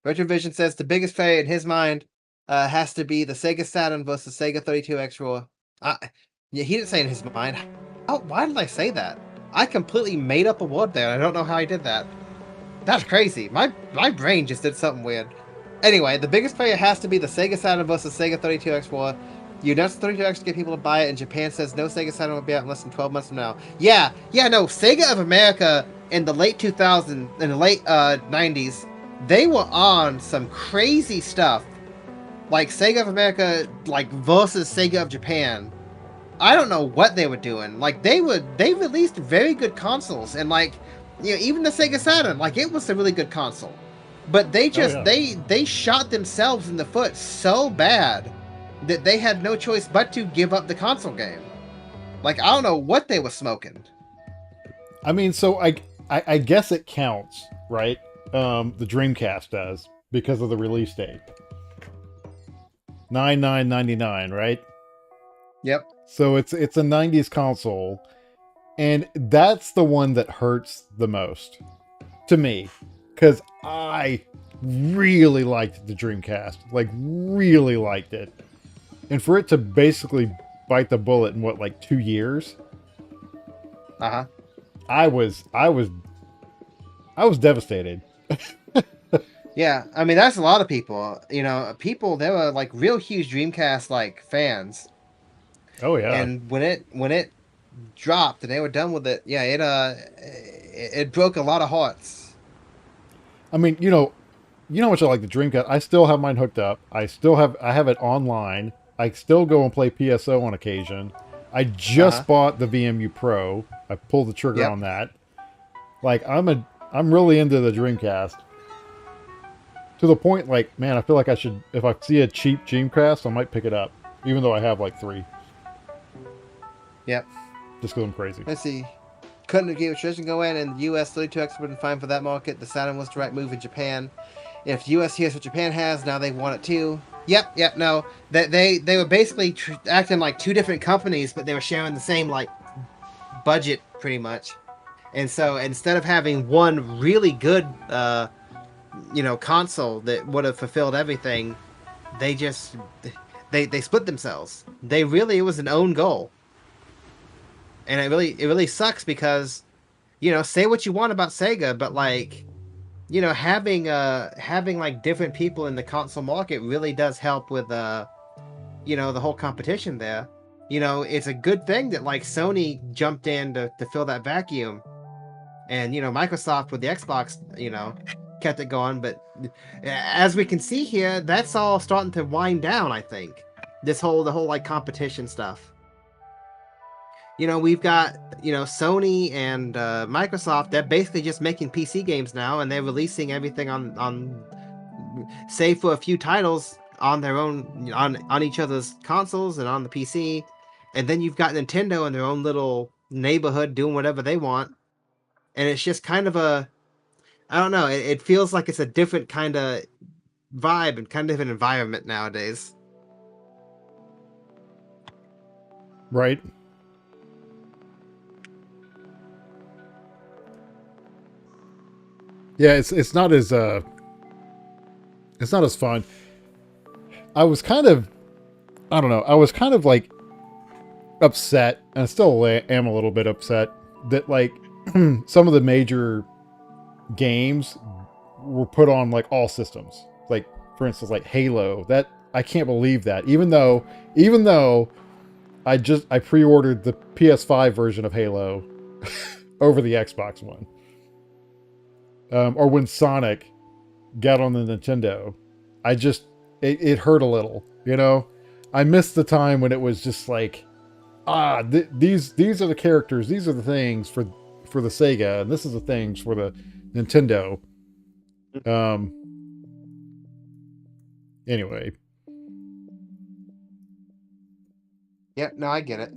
Retrovision says the biggest failure in his mind has to be the Sega Saturn versus Sega 32X Raw. Yeah, he didn't say in his mind. Oh, why did I say that? I completely made up a word there. I don't know how I did that. That's crazy. My brain just did something weird. Anyway, the biggest failure has to be the Sega Saturn versus Sega 32X Raw. You announced the 32X to get people to buy it, and Japan says no Sega Saturn will be out in less than 12 months from now. Yeah, no, Sega of America in the late 2000s, in the late 90s, they were on some crazy stuff. Like Sega of America, like versus Sega of Japan. I don't know what they were doing. Like they released very good consoles, and like even the Sega Saturn, like it was a really good console, but they Oh just yeah. they shot themselves in the foot so bad that they had no choice but to give up the console game. Like I don't know what they were smoking. I mean, so I guess it counts, right? The Dreamcast does because of the release date, 9999, right? Yep. So it's a '90s console, and that's the one that hurts the most to me, because I really liked the Dreamcast, like really liked it, and for it to basically bite the bullet in what, like 2 years, Uh huh. I was I was I was devastated. Yeah, I mean that's a lot of people. People they were like real huge Dreamcast like fans, Oh yeah. and when it dropped and they were done with it, yeah, it broke a lot of hearts. I mean, how much I like the Dreamcast. I still have mine hooked up. I have it online. I still go and play PSO on occasion. I Uh huh. just bought the VMU Pro. I pulled the trigger Yep. on that. Like I'm really into the Dreamcast. To the point, like, man, I feel like I should, if I see a cheap Dreamcast, I might pick it up, even though I have like three, Yep. just because I'm crazy. Let's see. Couldn't have gave tradition go in, and the U.S. 32X wouldn't fine for that market. The Saturn was the right move in Japan. If the U.S. hears what Japan has, now they want it too. Yep, yep. No, they were basically acting like two different companies, but they were sharing the same like budget pretty much. And so instead of having one really good, console that would have fulfilled everything, they just they split themselves. It was an own goal, and it really sucks because say what you want about Sega, but like having like different people in the console market really does help with the whole competition there. It's a good thing that like Sony jumped in to fill that vacuum, and Microsoft with the Xbox kept it going. But as we can see here, that's all starting to wind down. I think the whole like competition stuff. We've got Sony and Microsoft. They're basically just making PC games now, and they're releasing everything on save for a few titles on their own on each other's consoles and on the PC. And then you've got Nintendo in their own little neighborhood doing whatever they want. And it's just kind of I don't know, it feels like it's a different kind of vibe and kind of an environment nowadays. Right? Yeah, it's not as fun. I was kind of, I don't know. I was kind of like upset, and I still am a little bit upset that like some of the major games were put on like all systems. Like for instance, like Halo. That I can't believe that. Even though I pre-ordered the PS5 version of Halo over the Xbox One, or when Sonic got on the Nintendo, I just it hurt a little. I missed the time when it was just like, these are the characters, these are the things for the Sega, and this is the things for the Nintendo. Um. Anyway, Yep, no, I get it.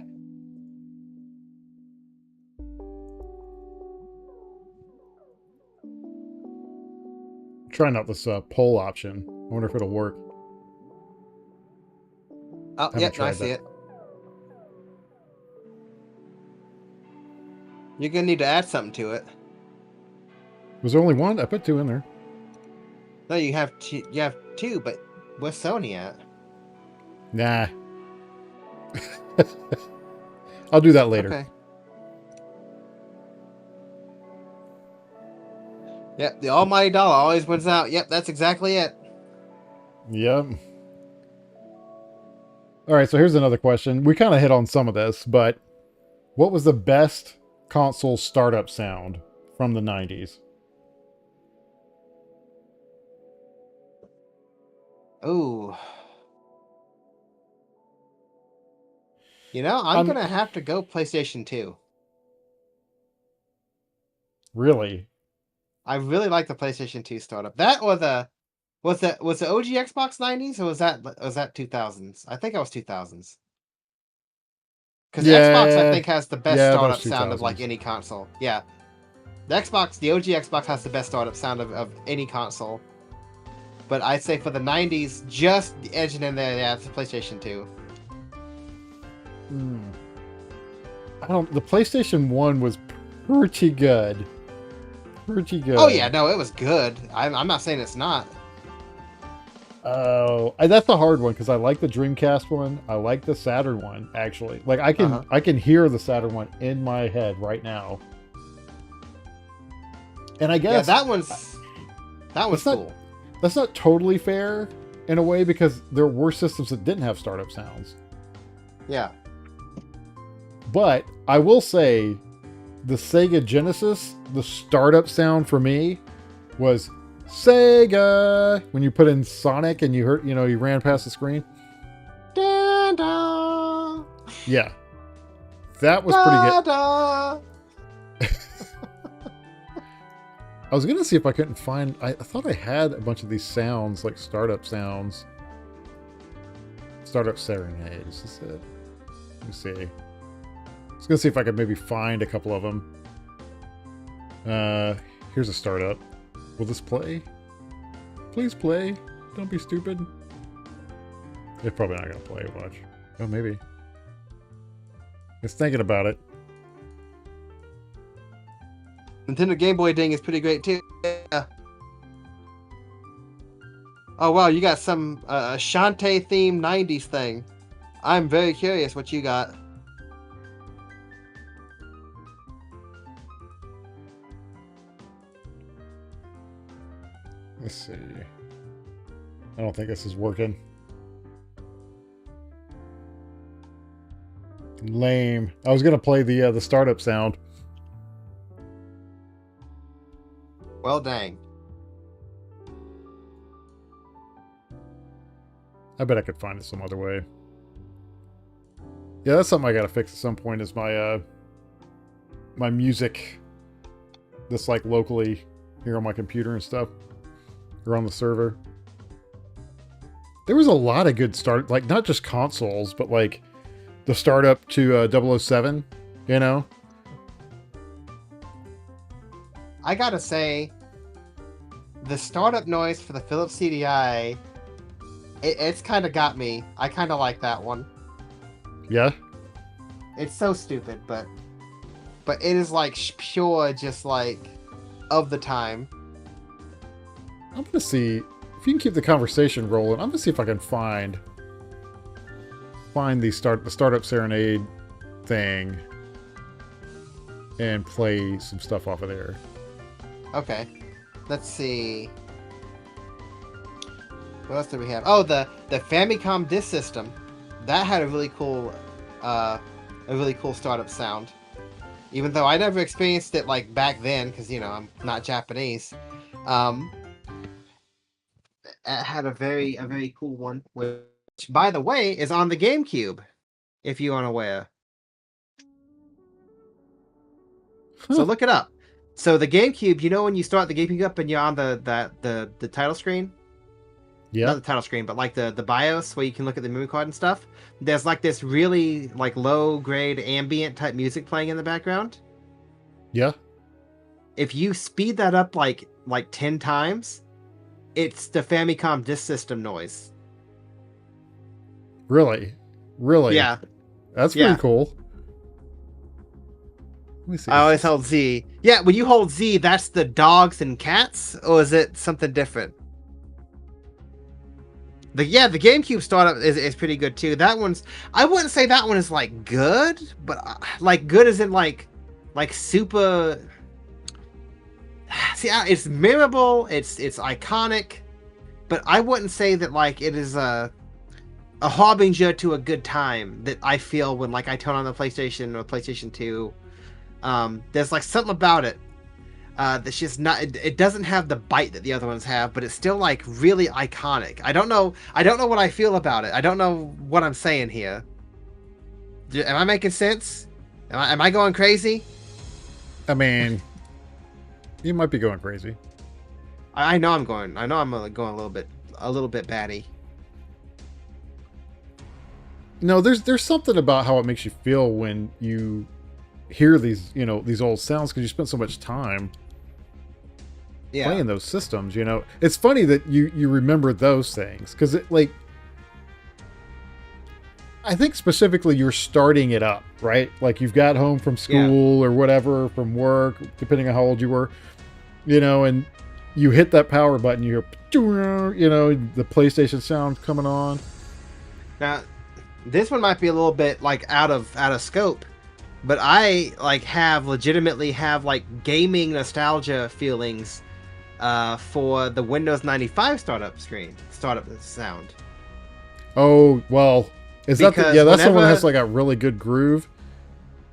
trying out this poll option. I wonder if it'll work. Oh, I haven't yep, no, I tried see that. it. You're gonna need to add something to it. Was there only one? I put two in there. No, you have two, but where's Sony at? Nah. I'll do that later. Okay. Yep, the almighty dollar always wins out. Yep, that's exactly it. Yep. All right, so here's another question. We kind of hit on some of this, but what was the best console startup sound from the 90s? Ooh. I'm gonna have to go PlayStation 2. Really? I really like the PlayStation 2 startup. That or was the OG Xbox 90s or was that 2000s? I think it was 2000s. Because Xbox, I Yeah, think, has the best yeah, that was startup sound of like 2000s. any console. Yeah, the OG Xbox has the best startup sound of any console. But I'd say for the 90s, just edging in there, yeah, it's the PlayStation 2. Hmm. I don't. The PlayStation 1 was pretty good. Pretty good. Oh yeah, no, it was good. I'm not saying it's not. Oh, that's a hard one because I like the Dreamcast one. I like the Saturn one actually. Like Uh-huh. I can hear the Saturn one in my head right now. And I Yeah, guess that one's that's not cool. that's not totally fair in a way because there were systems that didn't have startup sounds. Yeah. But I will say the Sega Genesis, the startup sound for me was Sega when you put in Sonic and you heard, you ran past the screen. Da, da, Yeah. That was pretty da, good. da. I was going to see if I couldn't find, I thought I had a bunch of these sounds, like startup sounds. Startup Serenade, is this it? Let me see. I was going to see if I could maybe find a couple of them. Here's a startup. Will this play? Please play. Don't be stupid. It's probably not going to play. Watch. Oh, maybe. It's thinking about it. Nintendo Game Boy ding is pretty great too. Yeah. Oh wow, you got some Shantae themed 90s thing. I'm very curious what you got. Let's see. I don't think this is working. Lame. I was gonna play the startup sound. Well, dang. I bet I could find it some other way. Yeah, that's something I gotta fix at some point. Is my my music that's like locally here on my computer and stuff, or on the server. There was a lot of good start, like not just consoles, but like the startup to 007. You know. I gotta say, the startup noise for the Philips CDI, it's kind of got me. I kind of like that one. Yeah. It's so stupid, but it is like pure, just like of the time. I'm gonna see if you can keep the conversation rolling. I'm gonna see if I can find the startup serenade thing and play some stuff off of there. Okay, let's see. What else do we have? Oh, the Famicom Disk System. That had a really cool startup sound. Even though I never experienced it like back then, because I'm not Japanese. It had a very cool one, which, by the way, is on the GameCube, if you aren't aware. So look it up. So the GameCube, when you start the GameCube up and you're on the title screen? Yeah. Not the title screen, but like the BIOS where you can look at the memory card and stuff. There's like this really like low grade ambient type music playing in the background. Yeah. If you speed that up like 10 times, it's the Famicom Disk System noise. Really? Yeah. That's pretty cool. Let me see. I always hold Z. Yeah, when you hold Z, that's the dogs and cats, or is it something different? The GameCube startup is pretty good too. I wouldn't say that one is like good, but like good as in like super. See, it's memorable. It's iconic, but I wouldn't say that like it is a harbinger to a good time that I feel when like I turn on the PlayStation or PlayStation 2. There's like something about it that's just not. It doesn't have the bite that the other ones have, but it's still like really iconic. I don't know what I feel about it. I don't know what I'm saying here. Am I making sense? Am I going crazy? I mean, you might be going crazy. I know I'm going. I know I'm going a little bit batty. No, there's something about how it makes you feel when you hear these, these old sounds because you spent so much time Yeah. playing those systems. It's funny that you remember those things because it like. I think specifically you're starting it up, right? Like you've got home from school or whatever, from work, depending on how old you were, and you hit that power button, you hear, the PlayStation sound coming on. Now, this one might be a little bit like out of scope, but I like legitimately have like gaming nostalgia feelings for the Windows 95 startup sound. Oh, well, is that Because that's the one that has like a really good groove?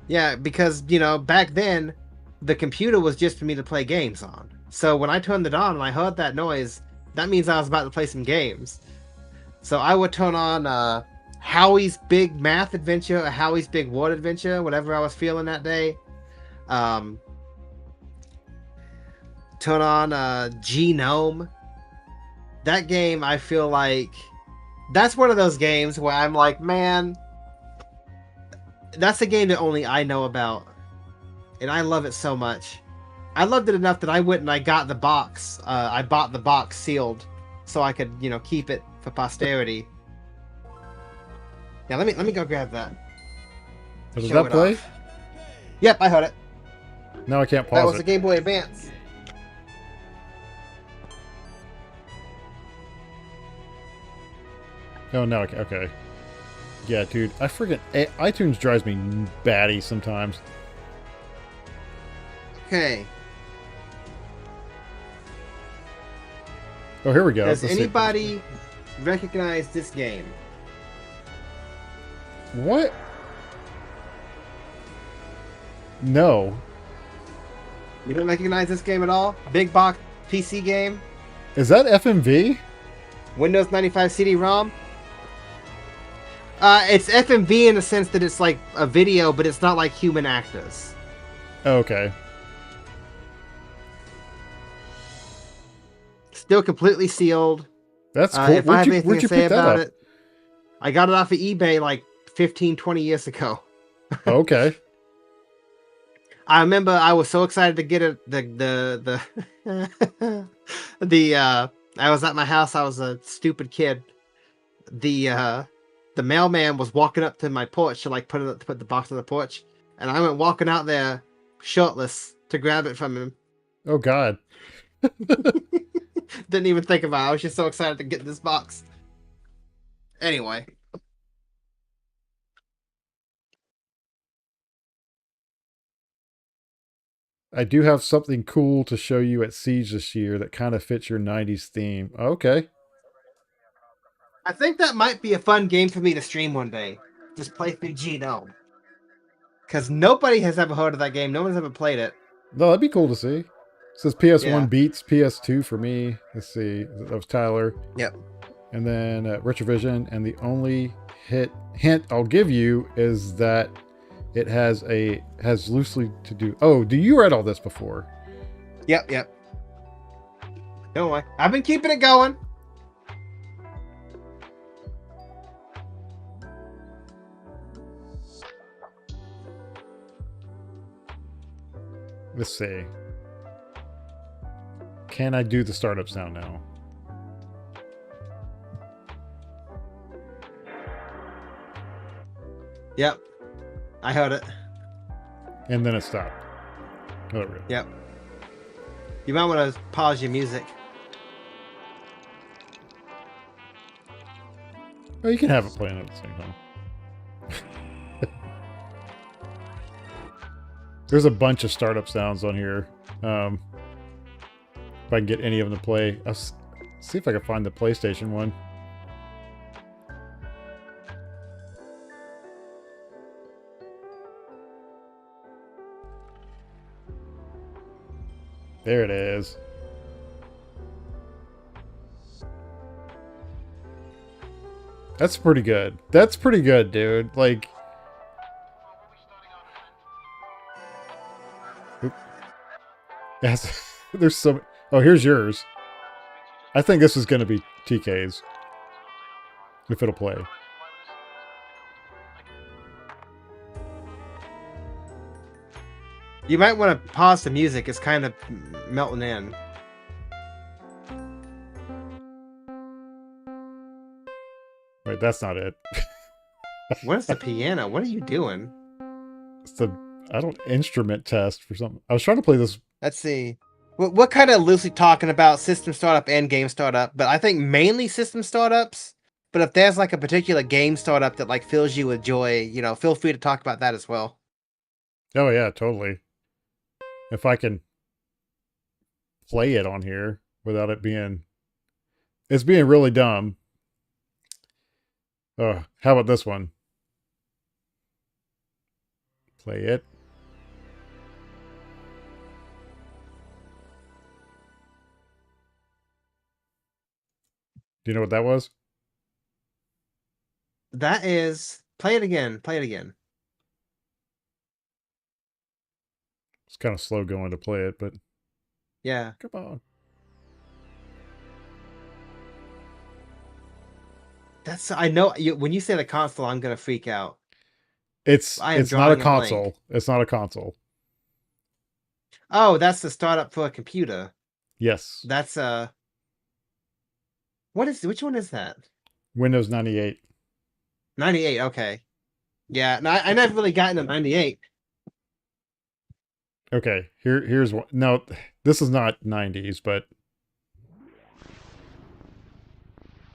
Yeah, because back then the computer was just for me to play games on. So when I turned it on and I heard that noise, that means I was about to play some games. So I would turn on Howie's Big Math Adventure or Howie's Big Word Adventure, whatever I was feeling that day. Turn on Genome. That game, I feel like that's one of those games where I'm like, man, that's a game that only I know about, and I love it so much. I loved it enough that I went and I got the box. I bought the box sealed, so I could, keep it for posterity. Yeah, let me go grab that. Does that play? Off. Yep, I heard it. No, I can't pause That was it. the Game Boy Advance. Oh no, okay. Yeah, dude, I forget. iTunes drives me batty sometimes. Okay. Oh, here we go. Does anybody recognize this game? What? No. You don't recognize this game at all? Big box PC game? Is that FMV? Windows 95 CD-ROM? It's FMV in the sense that it's like a video, but it's not like human actors. Okay. Still completely sealed. That's cool. If I have anything Where'd to you say pick that about up? it, I got it off of eBay like 15, 20 years ago. Oh, okay. I remember I was so excited to get it. I was at my house. I was a stupid kid. The mailman was walking up to my porch to like put the box on the porch, and I went walking out there shirtless to grab it from him. Oh God. Didn't even think about it. I was just so excited to get this box. Anyway. I do have something cool to show you at Siege this year that kind of fits your 90s theme. Okay. I think that might be a fun game for me to stream one day. Just play through Genome. Because nobody has ever heard of that game. No one's ever played it. No, that'd be cool to see. It says PS1 Yeah. beats PS2 for me. Let's see. That was Tyler. Yep. And then Retrovision. And the only hint I'll give you is that it has loosely to do. Oh, you read all this before? Yep. Don't worry. I've been keeping it going. Let's see. Can I do the startup sound now? Yep. I heard it. And then it stopped. Oh, really? Yep. You might want to pause your music. Oh, you can have it playing at the same time. There's a bunch of startup sounds on here. If I can get any of them to play. I'll see if I can find the PlayStation one. There it is. That's pretty good. That's pretty good, dude. Like, Yes, there's some. Oh, here's yours. I think this is going to be TK's if it'll play. You might want to pause the music. It's kind of melting in. Wait, that's not it. What is the piano? What are you doing? It's the I don't instrument test for something. I was trying to play this. Let's see. What kind of loosely talking about system startup and game startup, but I think mainly system startups. But if there's like a particular game startup that like fills you with joy, feel free to talk about that as well. Oh yeah, totally. If I can play it on here without it being, it's being really dumb. Oh, how about this one? Play it. Do you know what that was? That is play it again. Play it again. It's kind of slow going to play it, but Yeah. come on. That's I know when you say the console, I'm gonna freak out. It's I am not a drawing a console. blank. It's not a console. Oh, that's the startup for a computer. Yes. That's which one is that? Windows 98. 98, okay. Yeah, no, I never really got into 98. Okay, here's what. No, this is not 90s, but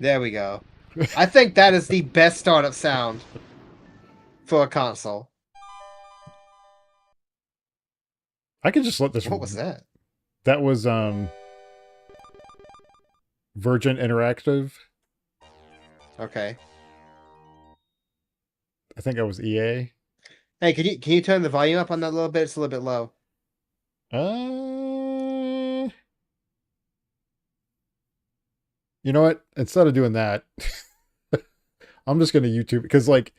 There we go. I think that is the best startup sound for a console. I could just let this. What was that? That was Virgin Interactive. Okay. I think that was EA. Hey, can you turn the volume up on that a little bit? It's a little bit low. You know what? Instead of doing that, I'm just gonna YouTube because like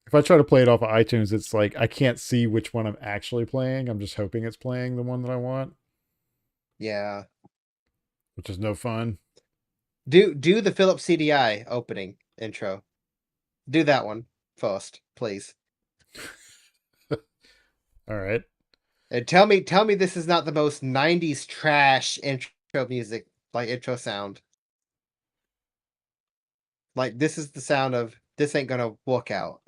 if I try to play it off of iTunes, it's like I can't see which one I'm actually playing. I'm just hoping it's playing the one that I want, Yeah. which is no fun. Do the Philips CDI opening intro. Do that one first, please. All right. And tell me this is not the most 90s trash intro music, like intro sound. Like this is the sound of this ain't gonna work out.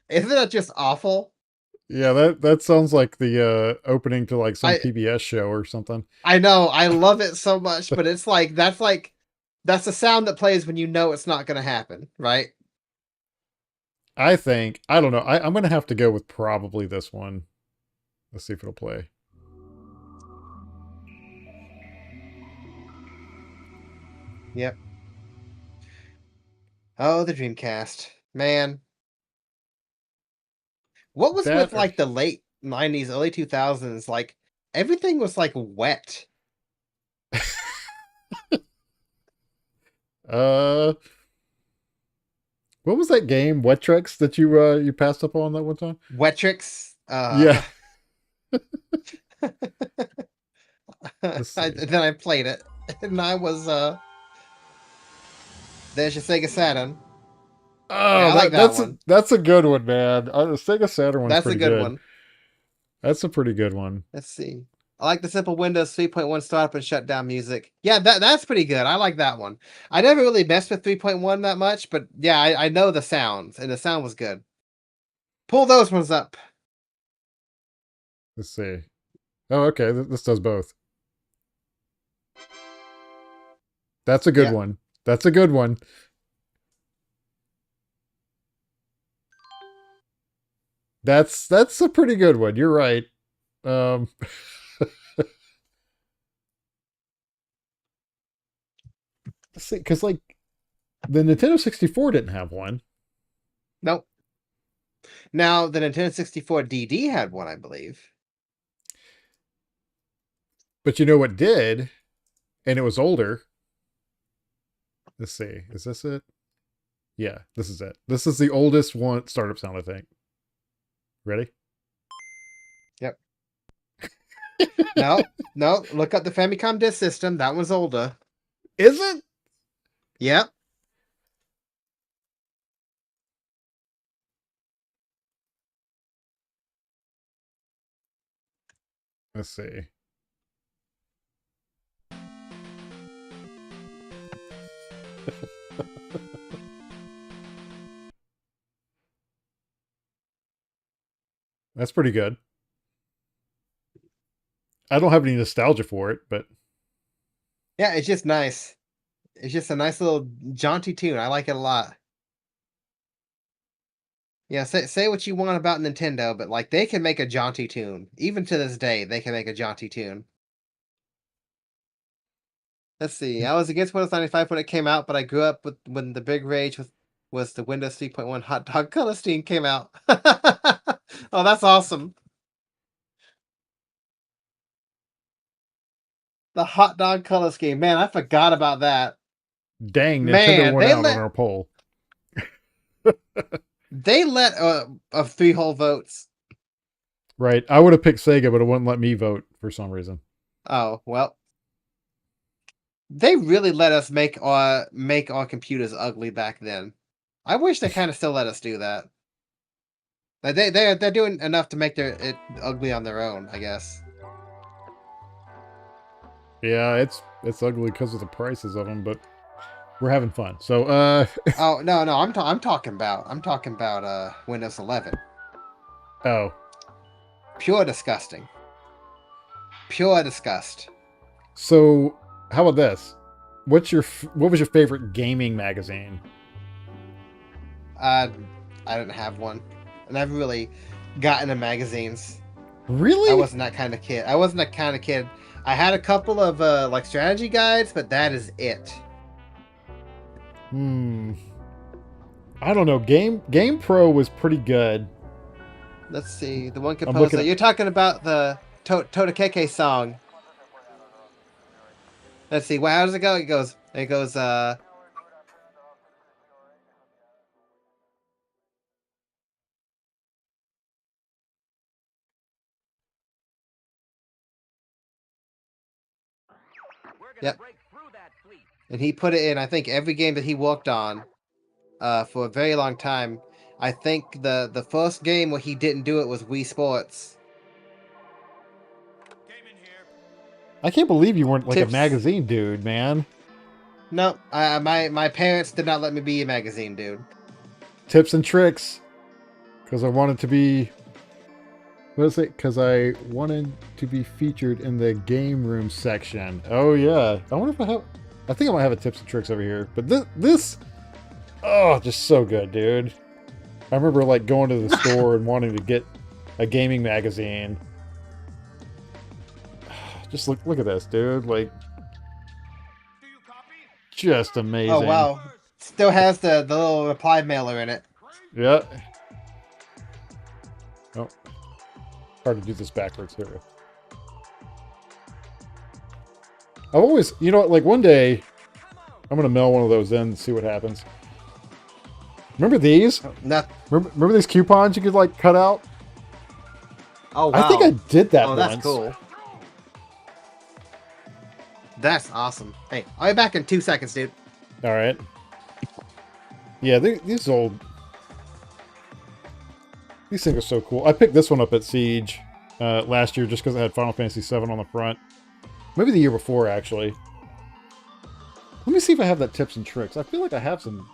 Isn't that just awful? Yeah, that sounds like the opening to like some I PBS show or something. I know, I love it so much, but it's like that's the sound that plays when you know it's not gonna happen, right? I think I don't know. I'm gonna have to go with probably this one. Let's see if it'll play. Yep. Oh, the Dreamcast. Man. What was That with or like the late 90s, early 2000s? Like everything was like wet. uh what was that game, Wetrix, that you passed up on that one time? Wetrix. Yeah. Let's see. Then I played it. And I was there's your Sega Saturn. Yeah, Oh, I like that one. that's a good one, man. The Sega Saturn one's That's a pretty good good. one. That's a pretty good one. Let's see. I like the simple Windows 3.1 startup and shutdown music. Yeah, that's pretty good. I like that one. I never really messed with 3.1 that much, but yeah, I know the sounds, and the sound was good. Pull those ones up. Let's see. Oh, okay. This does both. That's a good Yeah. one. That's a good one. That's a pretty good one. You're right. Um let's see, because like the Nintendo 64 didn't have one. Nope. Now, the Nintendo 64 DD had one, I believe. But you know what did? And it was older. Let's see. Is this it? Yeah, this is it. This is the oldest one startup sound, I think. Ready? Yep. No, no. Look up the Famicom Disk System. That one's older. Is it? Yep. Let's see. That's pretty good. I don't have any nostalgia for it, but Yeah, it's just nice. It's just a nice little jaunty tune. I like it a lot. Yeah, say what you want about Nintendo, but like they can make a jaunty tune. Even to this day, they can make a jaunty tune. Let's see. I was against Windows 95 when it came out, but I grew up with when the big rage was the Windows 3.1 hot dog color scheme came out. Oh, that's awesome. The hot dog color scheme. Man, I forgot about that. dang, Nintendo Man, went out on our poll. they let of 3 whole votes. Right. I would have picked Sega, but it wouldn't let me vote for some reason. Oh, well. They really let us make our computers ugly back then. I wish they kind of still let us do that. Like they're doing enough to make it ugly on their own, I guess. Yeah, it's ugly because of the prices of them, but we're having fun. So, Oh no, I'm talking about Windows 11. oh, Pure disgusting. Pure disgust. so how about this? What was your favorite gaming magazine? I didn't have one. I never really got into magazines. I Really? wasn't that kind of kid. I wasn't that kind of kid. I had a couple of like strategy guides, but that is it. I don't know. Game Pro was pretty good. Let's see. The one I'm looking composer. at. You're talking about the Todakeke song. Let's see. Well, how does it go? It goes, yep. And he put it in, I think, every game that he worked on for a very long time. I think the first game where he didn't do it was Wii Sports. I can't believe you weren't like a Tips. magazine dude, man. No, my parents did not let me be a magazine dude. Tips and tricks. Because I wanted to be. What is it? Because I wanted to be featured in the game room section. Oh yeah. I wonder if I have. I think I might have a tips and tricks over here. But this, oh, just so good, dude. I remember like going to the store and wanting to get a gaming magazine. Just look at this, dude. Like, just amazing. Oh wow. Still has the little reply mailer in it. Yeah. Oh, hard to do this backwards here. I've always, you know what, like one day, I'm gonna mail one of those in and see what happens. Remember these? Remember these coupons you could like cut out? Oh wow. I think I did that Oh, once. that's cool. That's awesome. Hey, I'll be back in 2 seconds, dude. All right. Yeah, these old. These things are so cool. I picked this one up at Siege last year just because it had Final Fantasy VII on the front. Maybe the year before, actually. Let me see if I have that tips and tricks. I feel like I have some.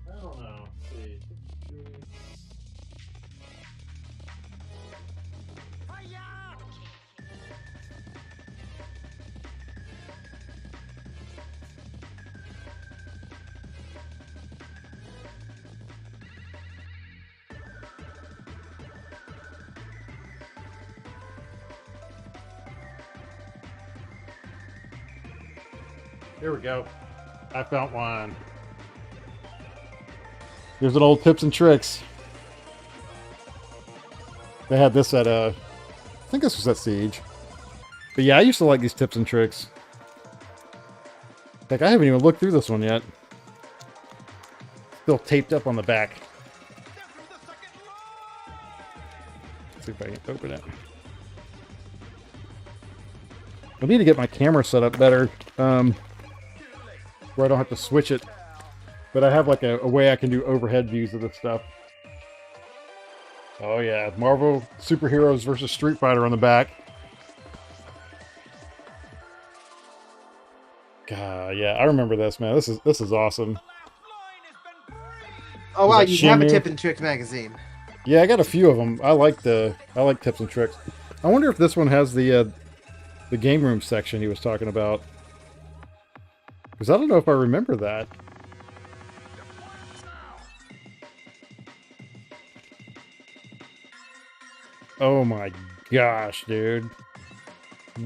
I don't know. Let's see. Here we go. I found one. Here's an old tips and tricks. They had this at I think this was at Siege. But yeah, I used to like these tips and tricks. Like, I haven't even looked through this one yet. Still taped up on the back. Let's see if I can open it. I need to get my camera set up better, where I don't have to switch it. But I have like a way I can do overhead views of this stuff. Oh yeah, Marvel Superheroes versus Street Fighter on the back. God, yeah, I remember this, man. This is awesome. Oh wow, you have a Shimmy? tip and trick magazine. Yeah, I got a few of them. I like tips and tricks. I wonder if this one has the game room section he was talking about. Because I don't know if I remember that. Oh my gosh, dude.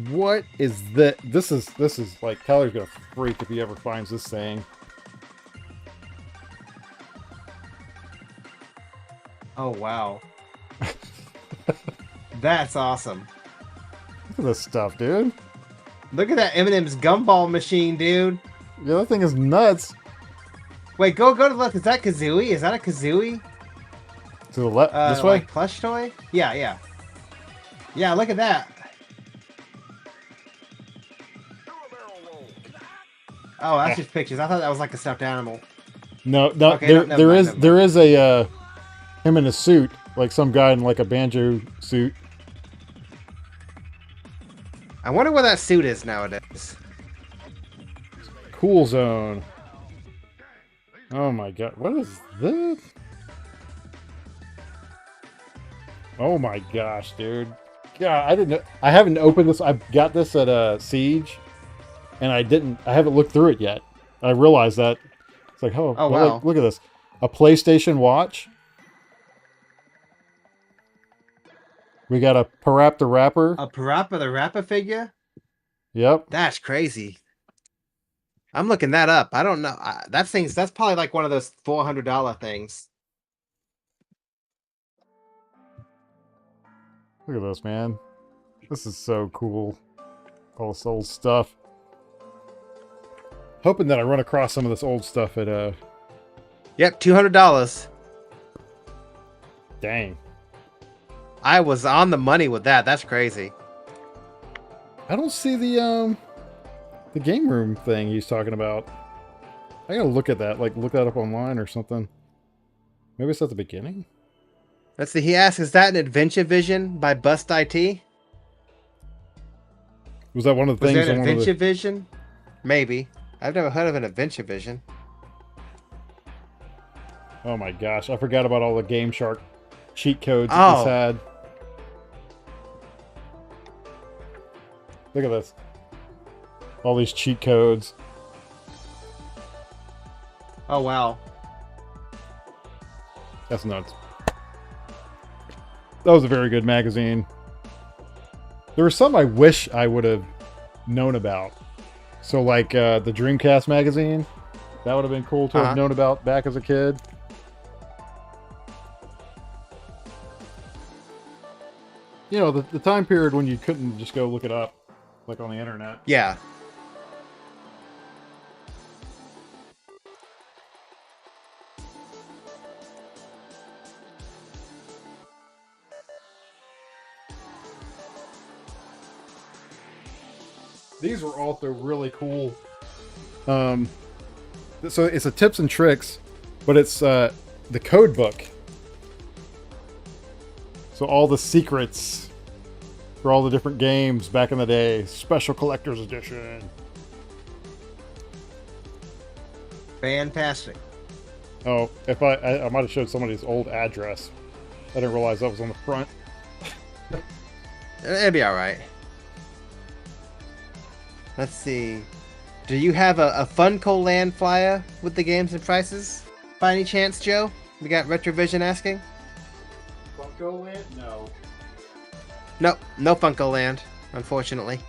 What is that? This is like, Tyler's gonna freak if he ever finds this thing. Oh wow. That's awesome. Look at this stuff, dude. Look at that M&M's gumball machine, dude. Yeah, that thing is nuts. Wait, go to the left. Is that Kazooie? Is that a Kazooie? To the left, this way? Like plush toy? Yeah, yeah. Yeah, look at that. Oh, that's just pictures. I thought that was like a stuffed animal. No, Okay, there is a him in a suit, like some guy in like a banjo suit. I wonder what that suit is nowadays. Cool Zone. Oh my god, what is this? Oh my gosh, dude. God, I haven't opened this. I got this at Siege, and I haven't looked through it yet. I realized that. It's like, oh wow. Look at this. A PlayStation Watch. We got a Parappa the Rapper. A Parappa the Rapper figure? Yep. That's crazy. I'm looking that up. I don't know. That's probably like one of those $400 things. Look at this, man. This is so cool. All this old stuff. Hoping that I run across some of this old stuff at Yep, $200. Dang. I was on the money with that. That's crazy. I don't see the game room thing he's talking about. I gotta look at that. Like, look that up online or something. Maybe it's at the beginning? Let's see. He asks, is that an Adventure Vision by Bust IT? Was that one of the things? Was there an Adventure Vision? Maybe. I've never heard of an Adventure Vision. Oh my gosh, I forgot about all the Game Shark cheat codes that this had. Look at this. All these cheat codes. Oh wow. That's nuts. That was a very good magazine. There were some I wish I would have known about. So like the Dreamcast magazine. That would have been cool to have known about back as a kid. You know, the time period when you couldn't just go look it up, like on the internet. Yeah. These were also really cool. So it's a tips and tricks, but it's the code book. So all the secrets for all the different games back in the day. Special Collector's Edition. Fantastic. Oh, if I might have showed somebody's old address. I didn't realize that was on the front. It'd be alright. Let's see. Do you have a Funko Land flyer with the games and prices? By any chance, Joe? We got Retrovision asking? Funko Land? No. Nope, no Funko Land, unfortunately.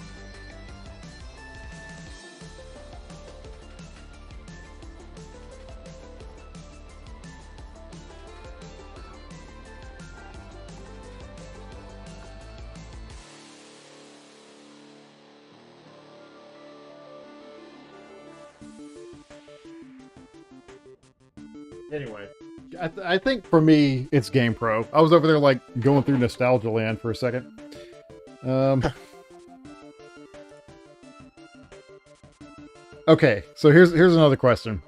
Anyway, I think for me, it's GamePro. I was over there like going through nostalgia land for a second. Okay, so here's another question.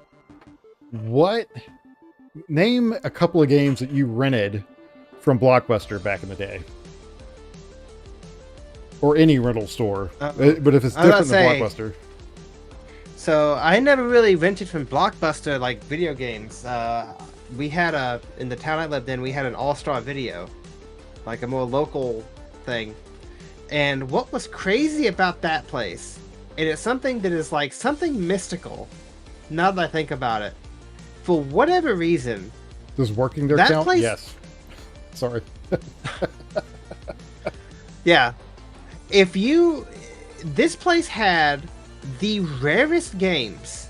Name a couple of games that you rented from Blockbuster back in the day, or any rental store. But if it's different than Blockbuster. So I never really rented from Blockbuster like video games. We had in the town I lived in, we had an All-Star Video, like a more local thing. And what was crazy about that place, and it's something that is like something mystical, now that I think about it, for whatever reason. Does working there count? Place... Yes. Sorry. Yeah. This place had the rarest games.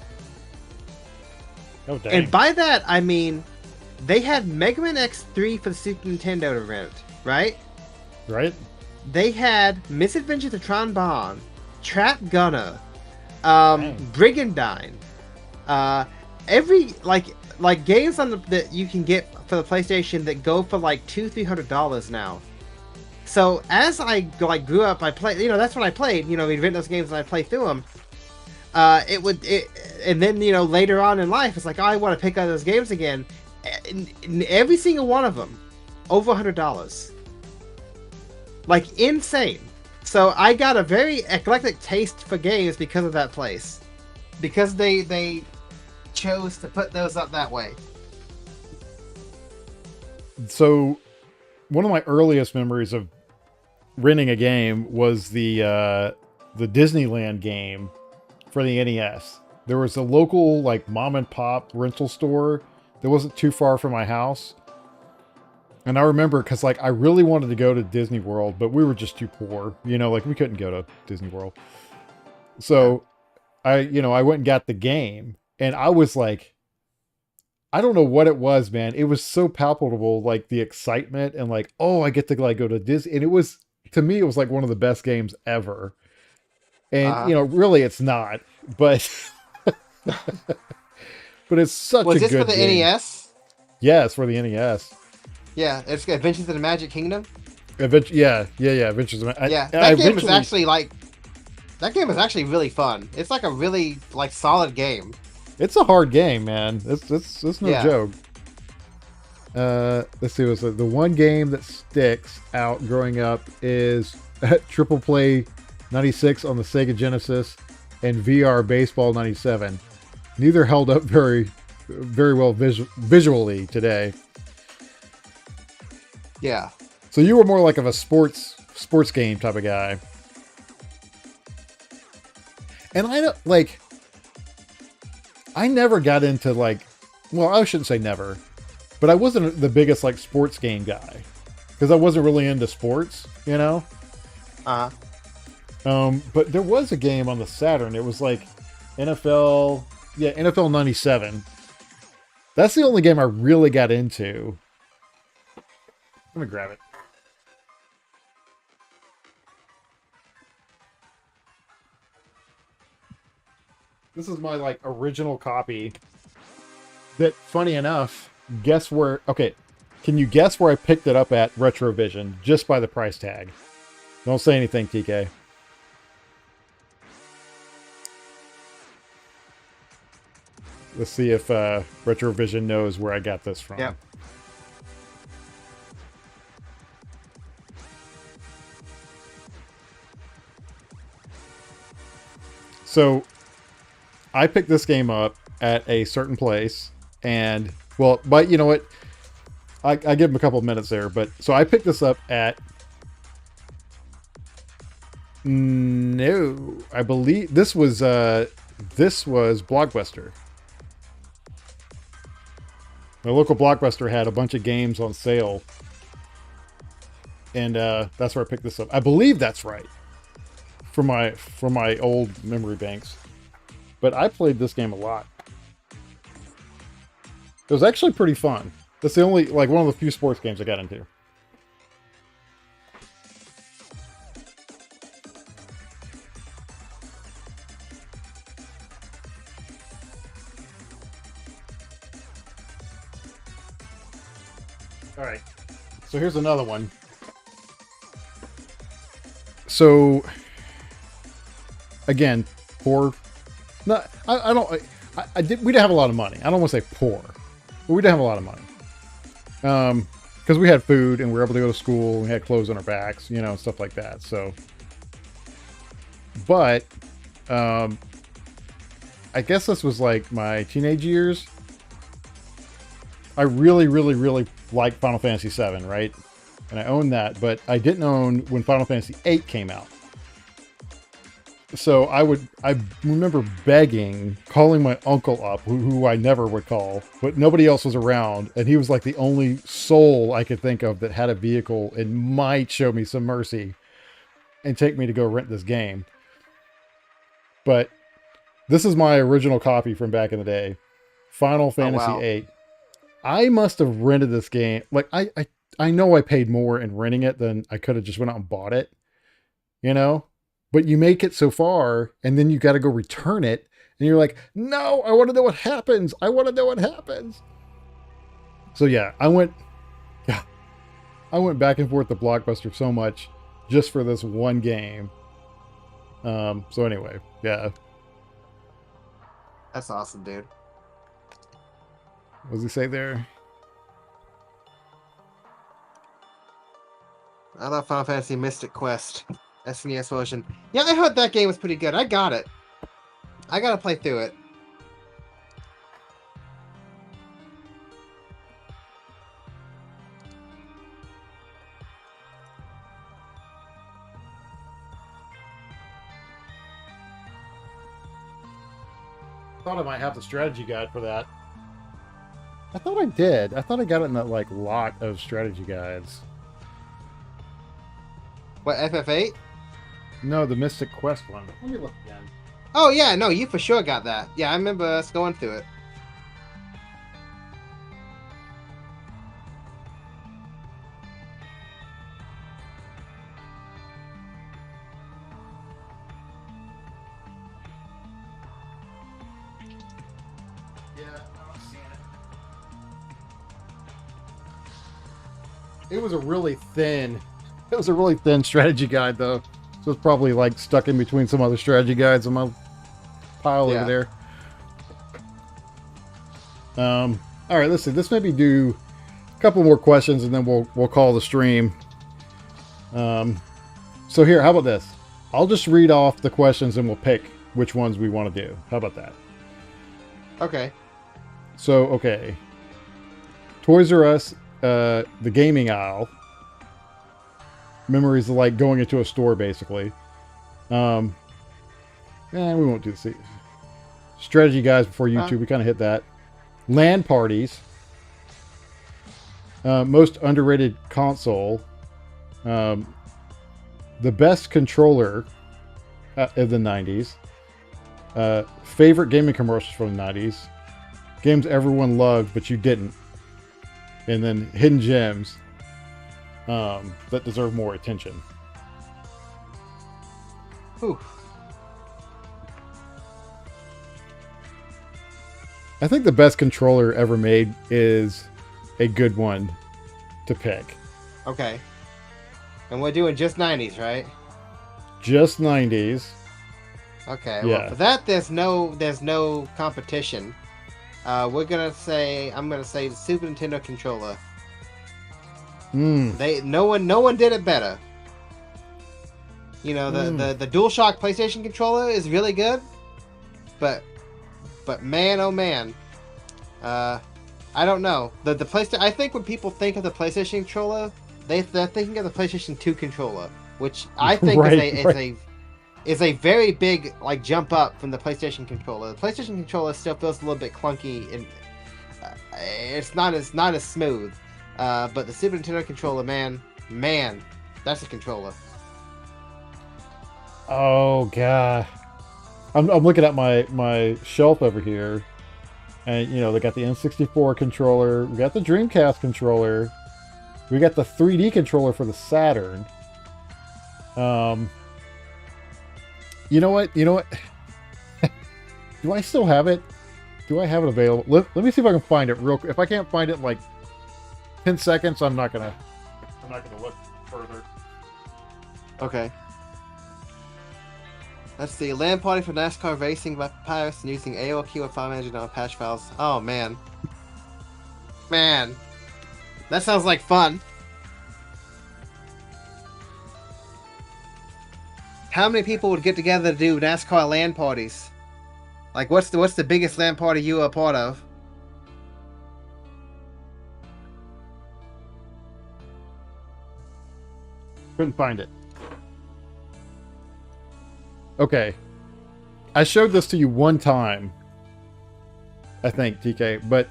Oh, dang. And by that, I mean, they had Mega Man X3 for the Super Nintendo to rent, right? Right. They had Misadventures of Tron Bonne, Trap Gunner, Brigandine, every like games that you can get for the PlayStation that go for like $200-300 now. So as I grew up, I played. That's what I played. We'd rent those games and I play through them. And then later on in life, it's like, oh, I want to pick up those games again. And every single one of them, over $100. Like insane. So I got a very eclectic taste for games because of that place, because they chose to put those up that way. So one of my earliest memories of renting a game was the Disneyland game for the NES. There was a local like mom and pop rental store that wasn't too far from my house. And I remember because like I really wanted to go to Disney World, but we were just too poor, like we couldn't go to Disney World. So I went and got the game, and I was like, I don't know what it was, man. It was so palpable, like the excitement and like, oh, I get to like go to Disney. And it was, to me, it was like one of the best games ever. And really it's not, but but it's such a good game. Was this for the NES? Yeah, it's for the NES. Yeah, it's Adventures in the Magic Kingdom. Yeah. Adventures. That game was actually really fun. It's like a really like solid game. It's a hard game, man. It's no joke. Let's see. Was the one game that sticks out growing up is Triple Play 96 on the Sega Genesis and VR Baseball 97. Neither held up very well visually today. Yeah. So you were more like of a sports game type of guy. And I never got into like, well, I shouldn't say never, but I wasn't the biggest like sports game guy because I wasn't really into sports, Uh-huh. But there was a game on the Saturn. It was like NFL 97. That's the only game I really got into. Let me grab it. This is my like original copy. That, funny enough, guess where? Okay, can you guess where I picked it up at Retrovision just by the price tag? Don't say anything, TK. Let's see if Retrovision knows where I got this from. Yeah. So I picked this game up at a certain place, and but you know what? I give him a couple of minutes there, but so I picked this up at I believe this was Blockbuster. My local Blockbuster had a bunch of games on sale, and that's where I picked this up. I believe that's right. From my old memory banks. But I played this game a lot. It was actually pretty fun. That's the only, like, one of the few sports games I got into. All right. So here's another one. So again, poor. No, I don't. I did. We didn't have a lot of money. I don't want to say poor, but we didn't have a lot of money. Because we had food and we were able to go to school. We had clothes on our backs, you know, stuff like that. So, but I guess this was like my teenage years. I really, really, really liked Final Fantasy VII, right? And I owned that, but I didn't own when Final Fantasy VIII came out. So I remember begging, calling my uncle up, who I never would call, but nobody else was around. And he was like the only soul I could think of that had a vehicle and might show me some mercy and take me to go rent this game. But this is my original copy from back in the day, Final Fantasy VIII. I must have rented this game. Like I know I paid more in renting it than I could have just went out and bought it, you know? But you make it so far, and then you got to go return it, and you're like, no, I want to know what happens. I want to know what happens. So yeah, I went back and forth to Blockbuster so much just for this one game. So anyway, yeah. That's awesome, dude. What does he say there? I love Final Fantasy Mystic Quest. SNES version. Yeah, I heard that game was pretty good. I got it. I gotta play through it. I thought I might have the strategy guide for that. I thought I did. I thought I got it in that like lot of strategy guides. What, FF8? No, the Mystic Quest one. Let me look again. Oh yeah, no, you for sure got that. Yeah, I remember us going through it. Yeah, I'm seeing it. It was a really thin strategy guide though. So it's probably like stuck in between some other strategy guides on my pile over there. All right, let's see. Let's maybe do a couple more questions and then we'll call the stream. So here, how about this? I'll just read off the questions and we'll pick which ones we want to do. How about that? Okay. So, okay. Toys R Us, the gaming aisle. Memories of like going into a store, basically. We won't do the strategy guys before YouTube. We kind of hit that. LAN parties. Most underrated console. The best controller of the 90s. Favorite gaming commercials from the 90s. Games everyone loved, but you didn't. And then hidden gems. That deserve more attention. Whew. I think the best controller ever made is a good one to pick. Okay. And we're doing just 90s, right? Just 90s. Okay. Yeah. Well, for that, there's no competition. I'm gonna say the Super Nintendo controller. No one did it better. You know, the DualShock PlayStation controller is really good, but man, oh man, I don't know. The PlayStation. I think when people think of the PlayStation controller, they're thinking of the PlayStation 2 controller, which I think is a very big like jump up from the PlayStation controller. The PlayStation controller still feels a little bit clunky and it's not as smooth. But the Super Nintendo controller, man, that's a controller. Oh god, I'm looking at my shelf over here, and you know they got the N64 controller, we got the Dreamcast controller, we got the 3D controller for the Saturn. You know what? Do I still have it? Do I have it available? Let me see if I can find it real quick. If I can't find it, like 10 seconds. I'm not gonna look further. Okay. Let's see. LAN party for NASCAR racing by pirates and using AOL keyword file manager on patch files. Oh man. Man. That sounds like fun. How many people would get together to do NASCAR LAN parties? Like, what's the biggest LAN party you are a part of? Couldn't find it. Okay. I showed this to you one time. I think, TK, but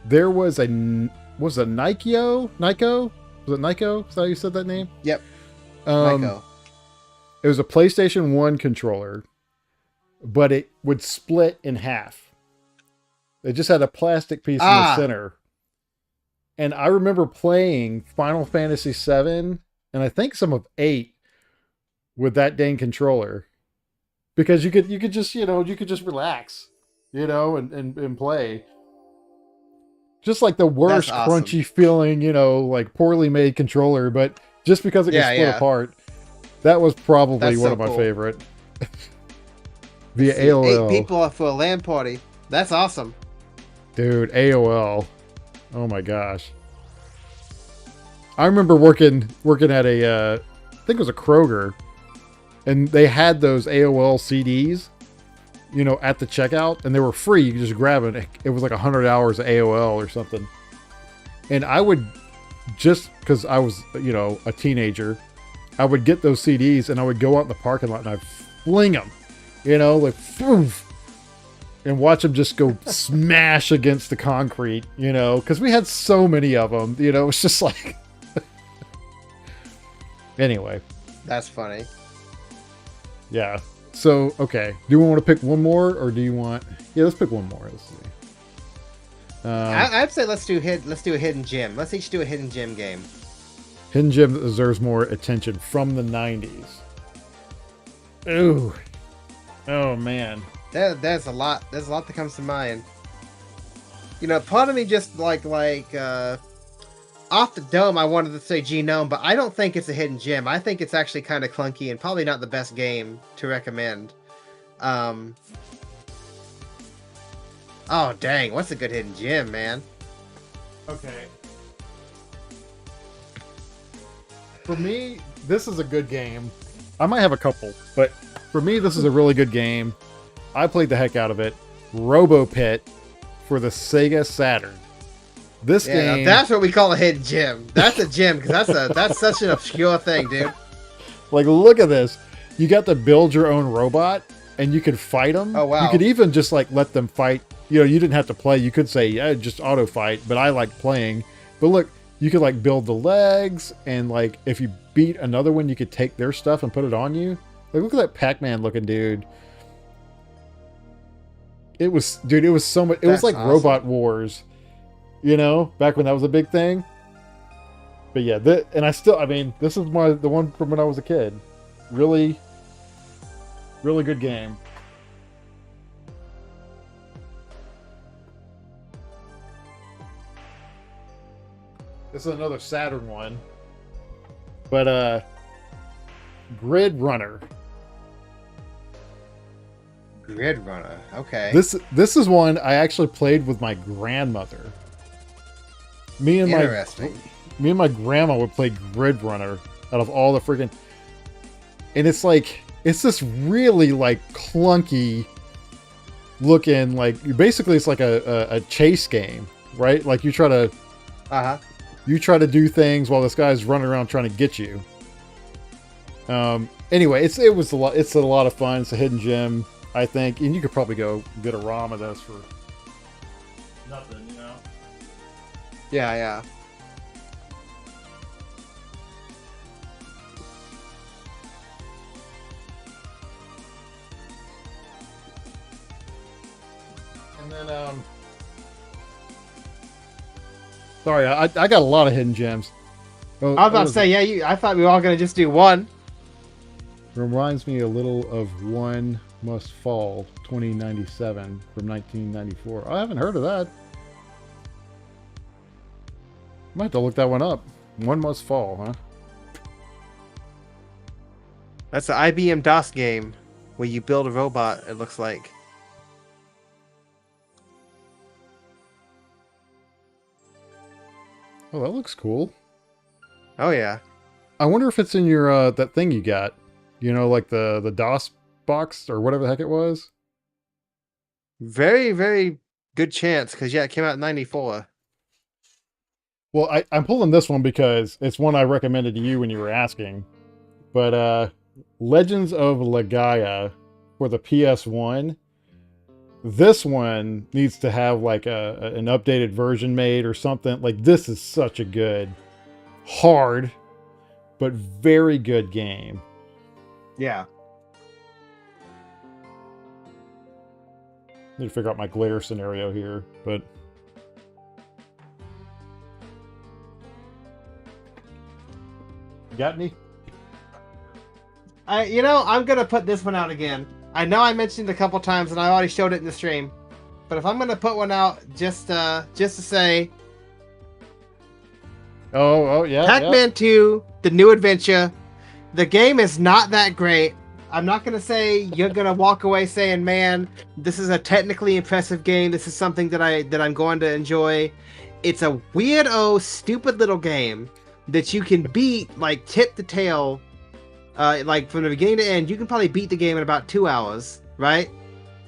there was a Nikeo? Nyko? Was it Nyko? Is that how you said that name? Yep. Nyko. It was a PlayStation 1 controller, but it would split in half. It just had a plastic piece in the center. And I remember playing Final Fantasy VII, and I think some of 8 with that dang controller. Because you could just, you could just relax, and play. Just like the worst crunchy feeling, like poorly made controller, but just because it can split apart. That was probably one of my favorite. Via AOL. 8 people for a LAN party. That's awesome. Dude, AOL. Oh my gosh. I remember working at I think it was a Kroger, and they had those AOL CDs, at the checkout, and they were free. You could just grab it. It was like 100 hours of AOL or something. And I would, just because I was, a teenager, I would get those CDs and I would go out in the parking lot and I'd fling them, like, poof, and watch them just go smash against the concrete, because we had so many of them, it's just like, anyway. That's funny. Yeah. So, okay. Do you want to pick one more, or do you want? Yeah, let's pick one more. Let's see. I'd say let's do a hidden gem. Let's each do a hidden gem game. Hidden gem that deserves more attention from the 90s. Ooh. Oh man. There's a lot that comes to mind. Part of me just like off the dome, I wanted to say Genome, but I don't think it's a hidden gem. I think it's actually kind of clunky and probably not the best game to recommend. Oh dang, what's a good hidden gem, man? Okay. For me, this is a good game. I might have a couple, but for me, this is a really good game. I played the heck out of it. Robo Pit for the Sega Saturn. This game. That's what we call a hidden gem. That's a gem because that's such an obscure thing, dude. Like, look at this. You got to build your own robot, and you could fight them. Oh wow! You could even just like let them fight. You didn't have to play. You could say, yeah, just auto fight. But I like playing. But look. You could like build the legs, and like if you beat another one, you could take their stuff and put it on you. Like, look at that Pac-Man looking dude. It was so much. It was like awesome. Robot Wars, back when that was a big thing. But yeah, this is the one from when I was a kid. Really, really good game. This is another Saturn one. But Grid Runner. Grid Runner. Okay. This is one I actually played with my grandmother. Me and my grandma would play Grid Runner out of all the freaking. And it's this really like clunky looking, like basically it's like a chase game, right? Like you try to you try to do things while this guy's running around trying to get you. Anyway, it's a lot of fun. It's a hidden gem, I think, and you could probably go get a ROM of this for nothing, Yeah. And then, sorry, I got a lot of hidden gems. I was about to say, I thought we were all going to just do one. Reminds me a little of One Must Fall 2097 from 1994. I haven't heard of that. Might have to look that one up. One Must Fall, huh? That's the IBM DOS game where you build a robot, it looks like. Oh, that looks cool. Oh, yeah. I wonder if it's in your, that thing you got. You know, like the DOS box or whatever the heck it was. Very, very good chance, because, yeah, it came out in 94. Well, I'm pulling this one because it's one I recommended to you when you were asking. But Legends of Legaia for the PS1. This one needs to have like an updated version made or something. Like, this is such a good, hard, but very good game. Yeah. Need to figure out my glare scenario here, but you got any? I'm gonna put this one out again. I know I mentioned it a couple times, and I already showed it in the stream. But if I'm gonna put one out, just to say, Oh yeah, Pac-Man 2: The New Adventure. The game is not that great. I'm not gonna say you're gonna walk away saying, "Man, this is a technically impressive game. This is something that I'm going to enjoy." It's a weirdo, stupid little game that you can beat like tip to tail. Like from the beginning to end, you can probably beat the game in about 2 hours, right?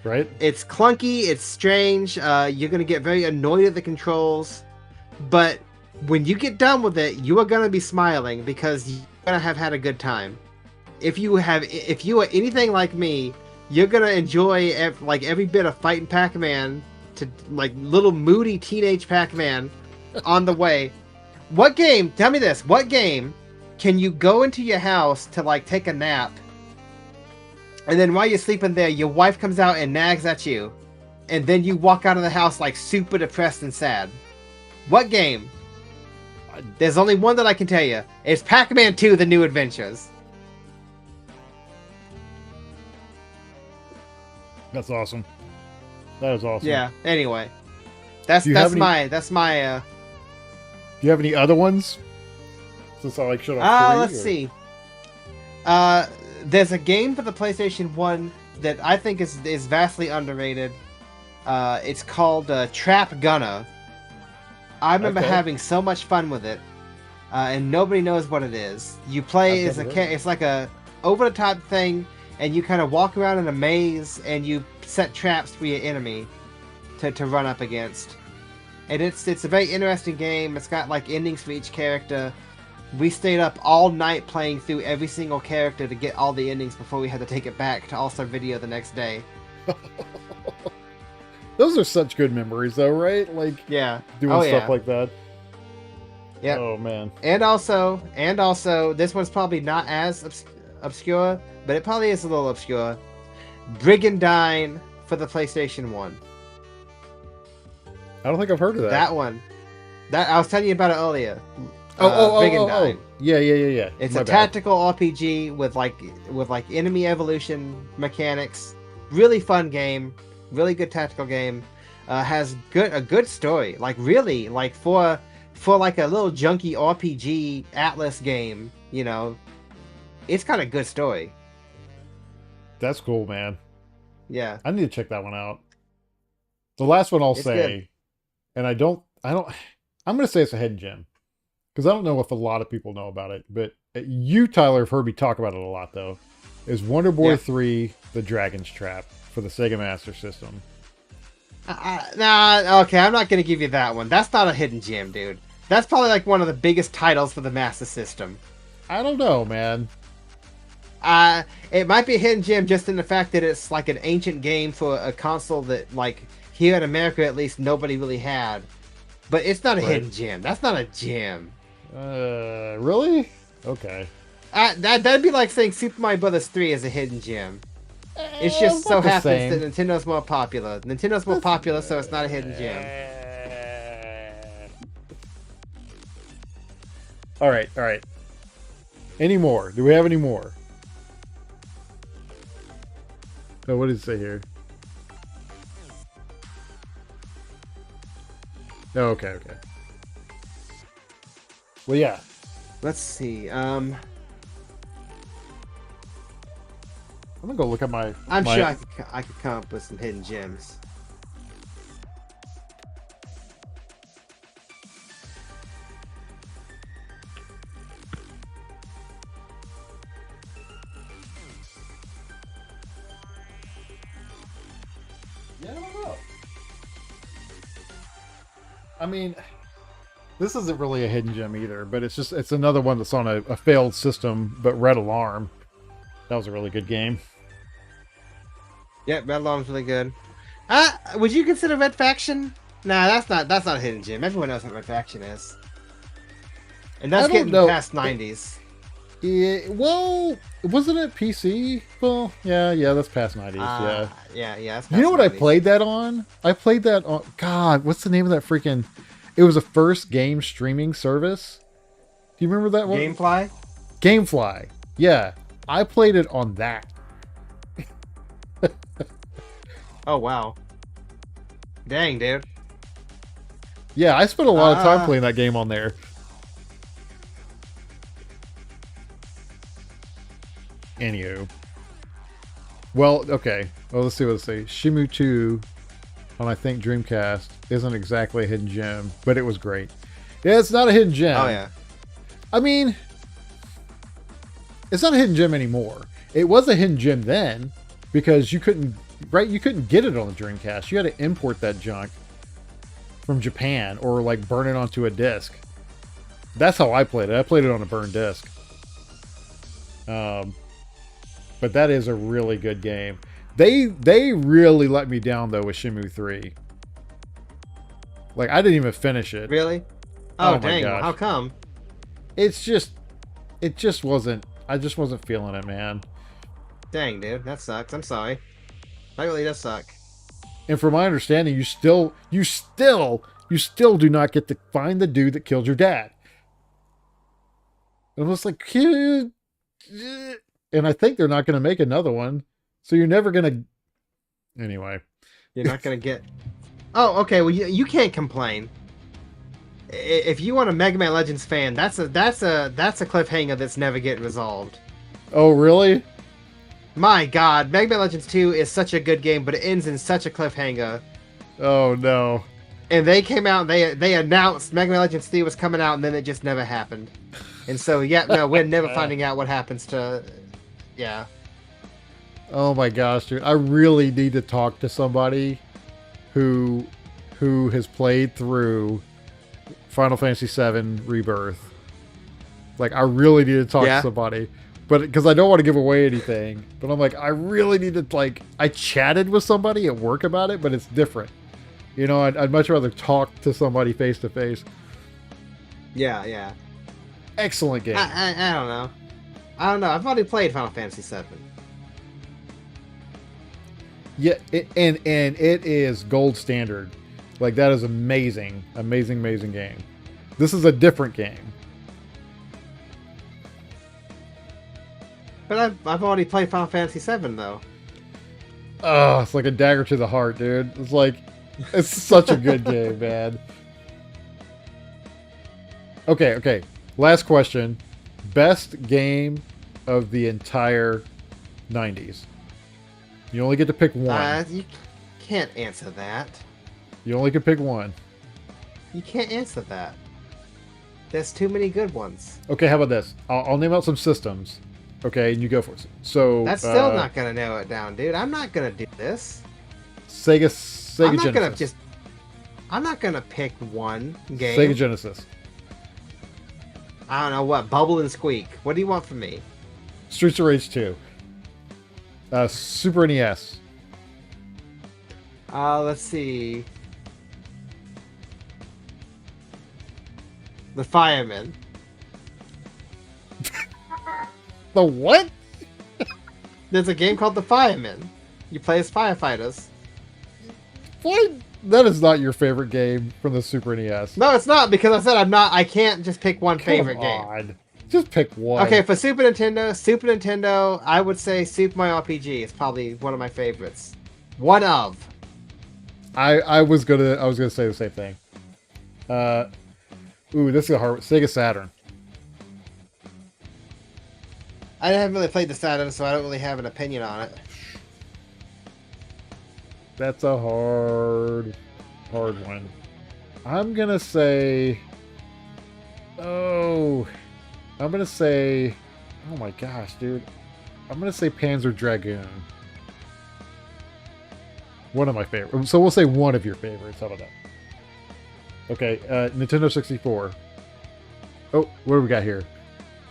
Right. It's clunky, it's strange, you're gonna get very annoyed at the controls, but when you get done with it, you are gonna be smiling because you're gonna have had a good time. If you are anything like me, you're gonna enjoy every bit of fighting Pac-Man to like little moody teenage Pac-Man on the way. What game? Tell me this. What game can you go into your house to like take a nap, and then while you're sleeping there, your wife comes out and nags at you, and then you walk out of the house like super depressed and sad? What game? There's only one that I can tell you. It's Pac-Man 2: The New Adventures. That's awesome. That is awesome. Yeah. Anyway, that's Do you have any other ones? Since I like shut off 3. Let's see. There's a game for the PlayStation 1 that I think is vastly underrated. It's called Trap Gunner. I remember having so much fun with it, and nobody knows what it is. You play as it's like a over-the-top thing, and you kind of walk around in a maze, and you set traps for your enemy to run up against. And it's a very interesting game. It's got like endings for each character. We stayed up all night playing through every single character to get all the endings before we had to take it back to All-Star Video the next day. Those are such good memories, though, right? Like, yeah, doing stuff like that. Yeah. Oh man. And also, this one's probably not as obscure, but it probably is a little obscure. Brigandine for the PlayStation 1. I don't think I've heard of that. That one. That I was telling you about it earlier. Brigandine. Yeah. It's a tactical RPG with like enemy evolution mechanics. Really fun game. Really good tactical game. Has a good story. Like really, like for like a little junky RPG Atlas game, you know, it's got a good story. That's cool, man. Yeah. I need to check that one out. The last one I'll say, good. And I'm going to say it's a hidden gem. Because I don't know if a lot of people know about it, but you, Tyler, have heard me talk about it a lot, though, is Wonder Boy 3, The Dragon's Trap, for the Sega Master System. Okay, I'm not going to give you that one. That's not a hidden gem, dude. That's probably like one of the biggest titles for the Master System. I don't know, man. It might be a hidden gem just in the fact that it's like an ancient game for a console that, like, here in America at least, nobody really had. But it's not a hidden gem. That's not a gem. Really? Okay. That'd be like saying Super Mario Bros. 3 is a hidden gem. It just so happens that Nintendo's more popular. Nintendo's more popular, so it's not a hidden gem. All right. Any more? Do we have any more? Oh, what does it say here? Oh, okay. Well, yeah. Let's see. I'm gonna go look at my. I'm sure I could come up with some hidden gems. Yeah, I don't know. I mean, this isn't really a hidden gem either, but it's another one that's on a failed system, but Red Alarm. That was a really good game. Yeah, Red Alarm's really good. Would you consider Red Faction? Nah, that's not a hidden gem. Everyone knows what Red Faction is. And that's getting past 90s. Yeah, well, wasn't it PC? Well, yeah, that's past 90s, yeah. That's past you know what 90s. I played that on? I played that on... God, what's the name of that freaking... It was a first game streaming service. Do you remember that one? Gamefly? Gamefly. Yeah. I played it on that. Oh, wow. Dang, dude. Yeah, I spent a lot of time playing that game on there. Anywho. Well, okay. Well, let's see what it says. Shimu 2 on, I think, Dreamcast isn't exactly a hidden gem, but it was great. Yeah, it's not a hidden gem. Oh, yeah. I mean, it's not a hidden gem anymore. It was a hidden gem then because you couldn't, right? You couldn't get it on the Dreamcast. You had to import that junk from Japan or like burn it onto a disc. That's how I played it. I played it on a burned disc. But that is a really good game. They really let me down though with Shenmue 3. Like I didn't even finish it. Really? Oh, my dang. gosh. How come? It just wasn't. I just wasn't feeling it, man. Dang, dude. That sucks. I'm sorry. That really does suck. And from my understanding, you still do not get to find the dude that killed your dad. And I was like, kid. And I think they're not going to make another one. So you're never going to... Anyway. You're not going to get... Oh, okay. Well, you can't complain. If you want a Mega Man Legends fan, that's a cliffhanger that's never getting resolved. Oh, really? My God. Mega Man Legends 2 is such a good game, but it ends in such a cliffhanger. Oh, no. And they came out and they announced Mega Man Legends 3 was coming out, and then it just never happened. And so, yeah, no, we're never finding out what happens to... Yeah. Oh my gosh, dude. I really need to talk to somebody who has played through Final Fantasy VII Rebirth. Like, I really need to talk to somebody. But because I don't want to give away anything. But I'm like, I really need to, like... I chatted with somebody at work about it, but it's different. You know, I'd much rather talk to somebody face to face. Yeah. Excellent game. I don't know. I've already played Final Fantasy VII. Yeah, and it is gold standard. Like, that is amazing game. This is a different game. But I've already played Final Fantasy VII though. Oh, it's like a dagger to the heart, dude. It's like, it's such a good game, man. Okay. Last question. Best game of the entire 90s. You only get to pick one. You can't answer that. You only can pick one. You can't answer that. There's too many good ones. Okay, how about this? I'll name out some systems. Okay, and you go for it. So that's still not gonna narrow it down, dude. I'm not gonna do this. Sega I'm not Genesis. I'm not gonna pick one game. Sega Genesis. I don't know what. Bubble and Squeak. What do you want from me? Streets of Rage 2. Super NES. Let's see. The Fireman. The what? There's a game called The Fireman. You play as firefighters. What? That is not your favorite game from the Super NES. No, it's not, because I said I can't just pick one favorite game. Just pick one. Okay, for Super Nintendo, I would say Super Mario RPG is probably one of my favorites. One of. I was gonna say the same thing. Ooh, this is a hard one. Sega Saturn. I haven't really played the Saturn, so I don't really have an opinion on it. That's a hard one. I'm gonna say, oh, I'm gonna say, oh my gosh, dude. I'm gonna say Panzer Dragoon. One of my favorites. So we'll say one of your favorites. How about that? Okay, Nintendo 64. Oh, what do we got here?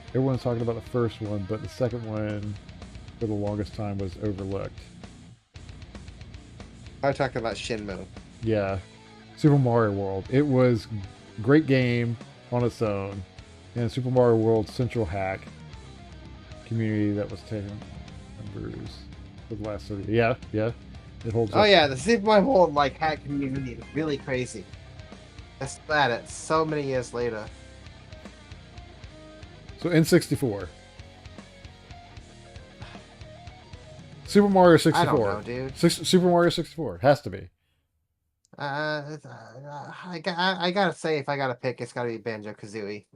Everyone's talking about the first one, but the second one, for the longest time, was overlooked. I was talking about Shenmue. Yeah. Super Mario World. It was a great game on its own. And Super Mario World Central Hack community that was taking numbers for the last 30 years. Yeah. It holds up. Oh yeah, the Super Mario World like hack community is really crazy. That's that. It's so many years later. So N64. Super Mario 64. I don't know, dude. Super Mario 64. Has to be. I gotta say, if I gotta pick, it's gotta be Banjo Kazooie.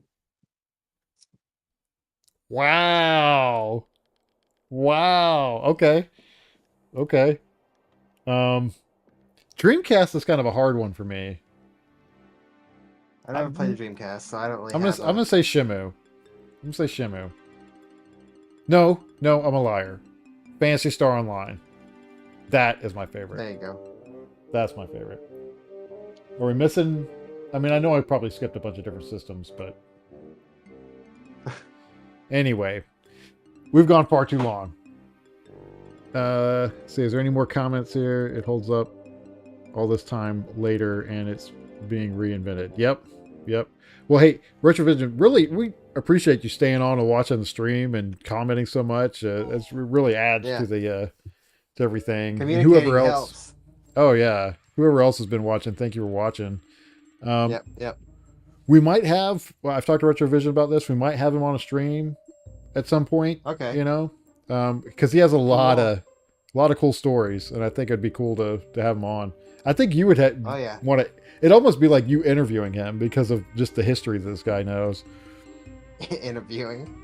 Wow. Wow. Okay. Dreamcast is kind of a hard one for me. I never played the Dreamcast, so I don't really. I'm gonna say Shimu. I'm gonna say Shimu. No, I'm a liar. Fantasy Star Online. That is my favorite. There you go. That's my favorite. Are we missing? I mean, I know I probably skipped a bunch of different systems, but anyway, we've gone far too long. See, is there any more comments here? It holds up all this time later, and it's being reinvented. Yep. Well, hey, Retrovision, really, we appreciate you staying on and watching the stream and commenting so much. It really adds to the to everything. And whoever else, helps. oh yeah, whoever else has been watching, thank you for watching. Yep. We might have. Well, I've talked to Retrovision about this. We might have him on a stream at some point. Okay. You know, because he has a lot of cool stories, and I think it'd be cool to have him on. I think you would want to. It'd almost be like you interviewing him because of just the history that this guy knows. Interviewing.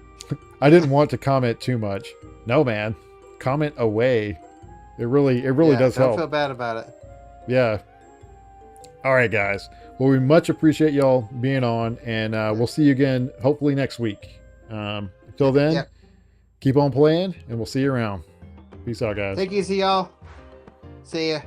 I didn't want to comment too much. No, man, comment away. It really does help. Don't feel bad about it. Yeah. All right, guys. Well, we much appreciate y'all being on, and we'll see you again hopefully next week. Until then, keep on playing, and we'll see you around. Peace out, guys. Take it easy, y'all. See ya.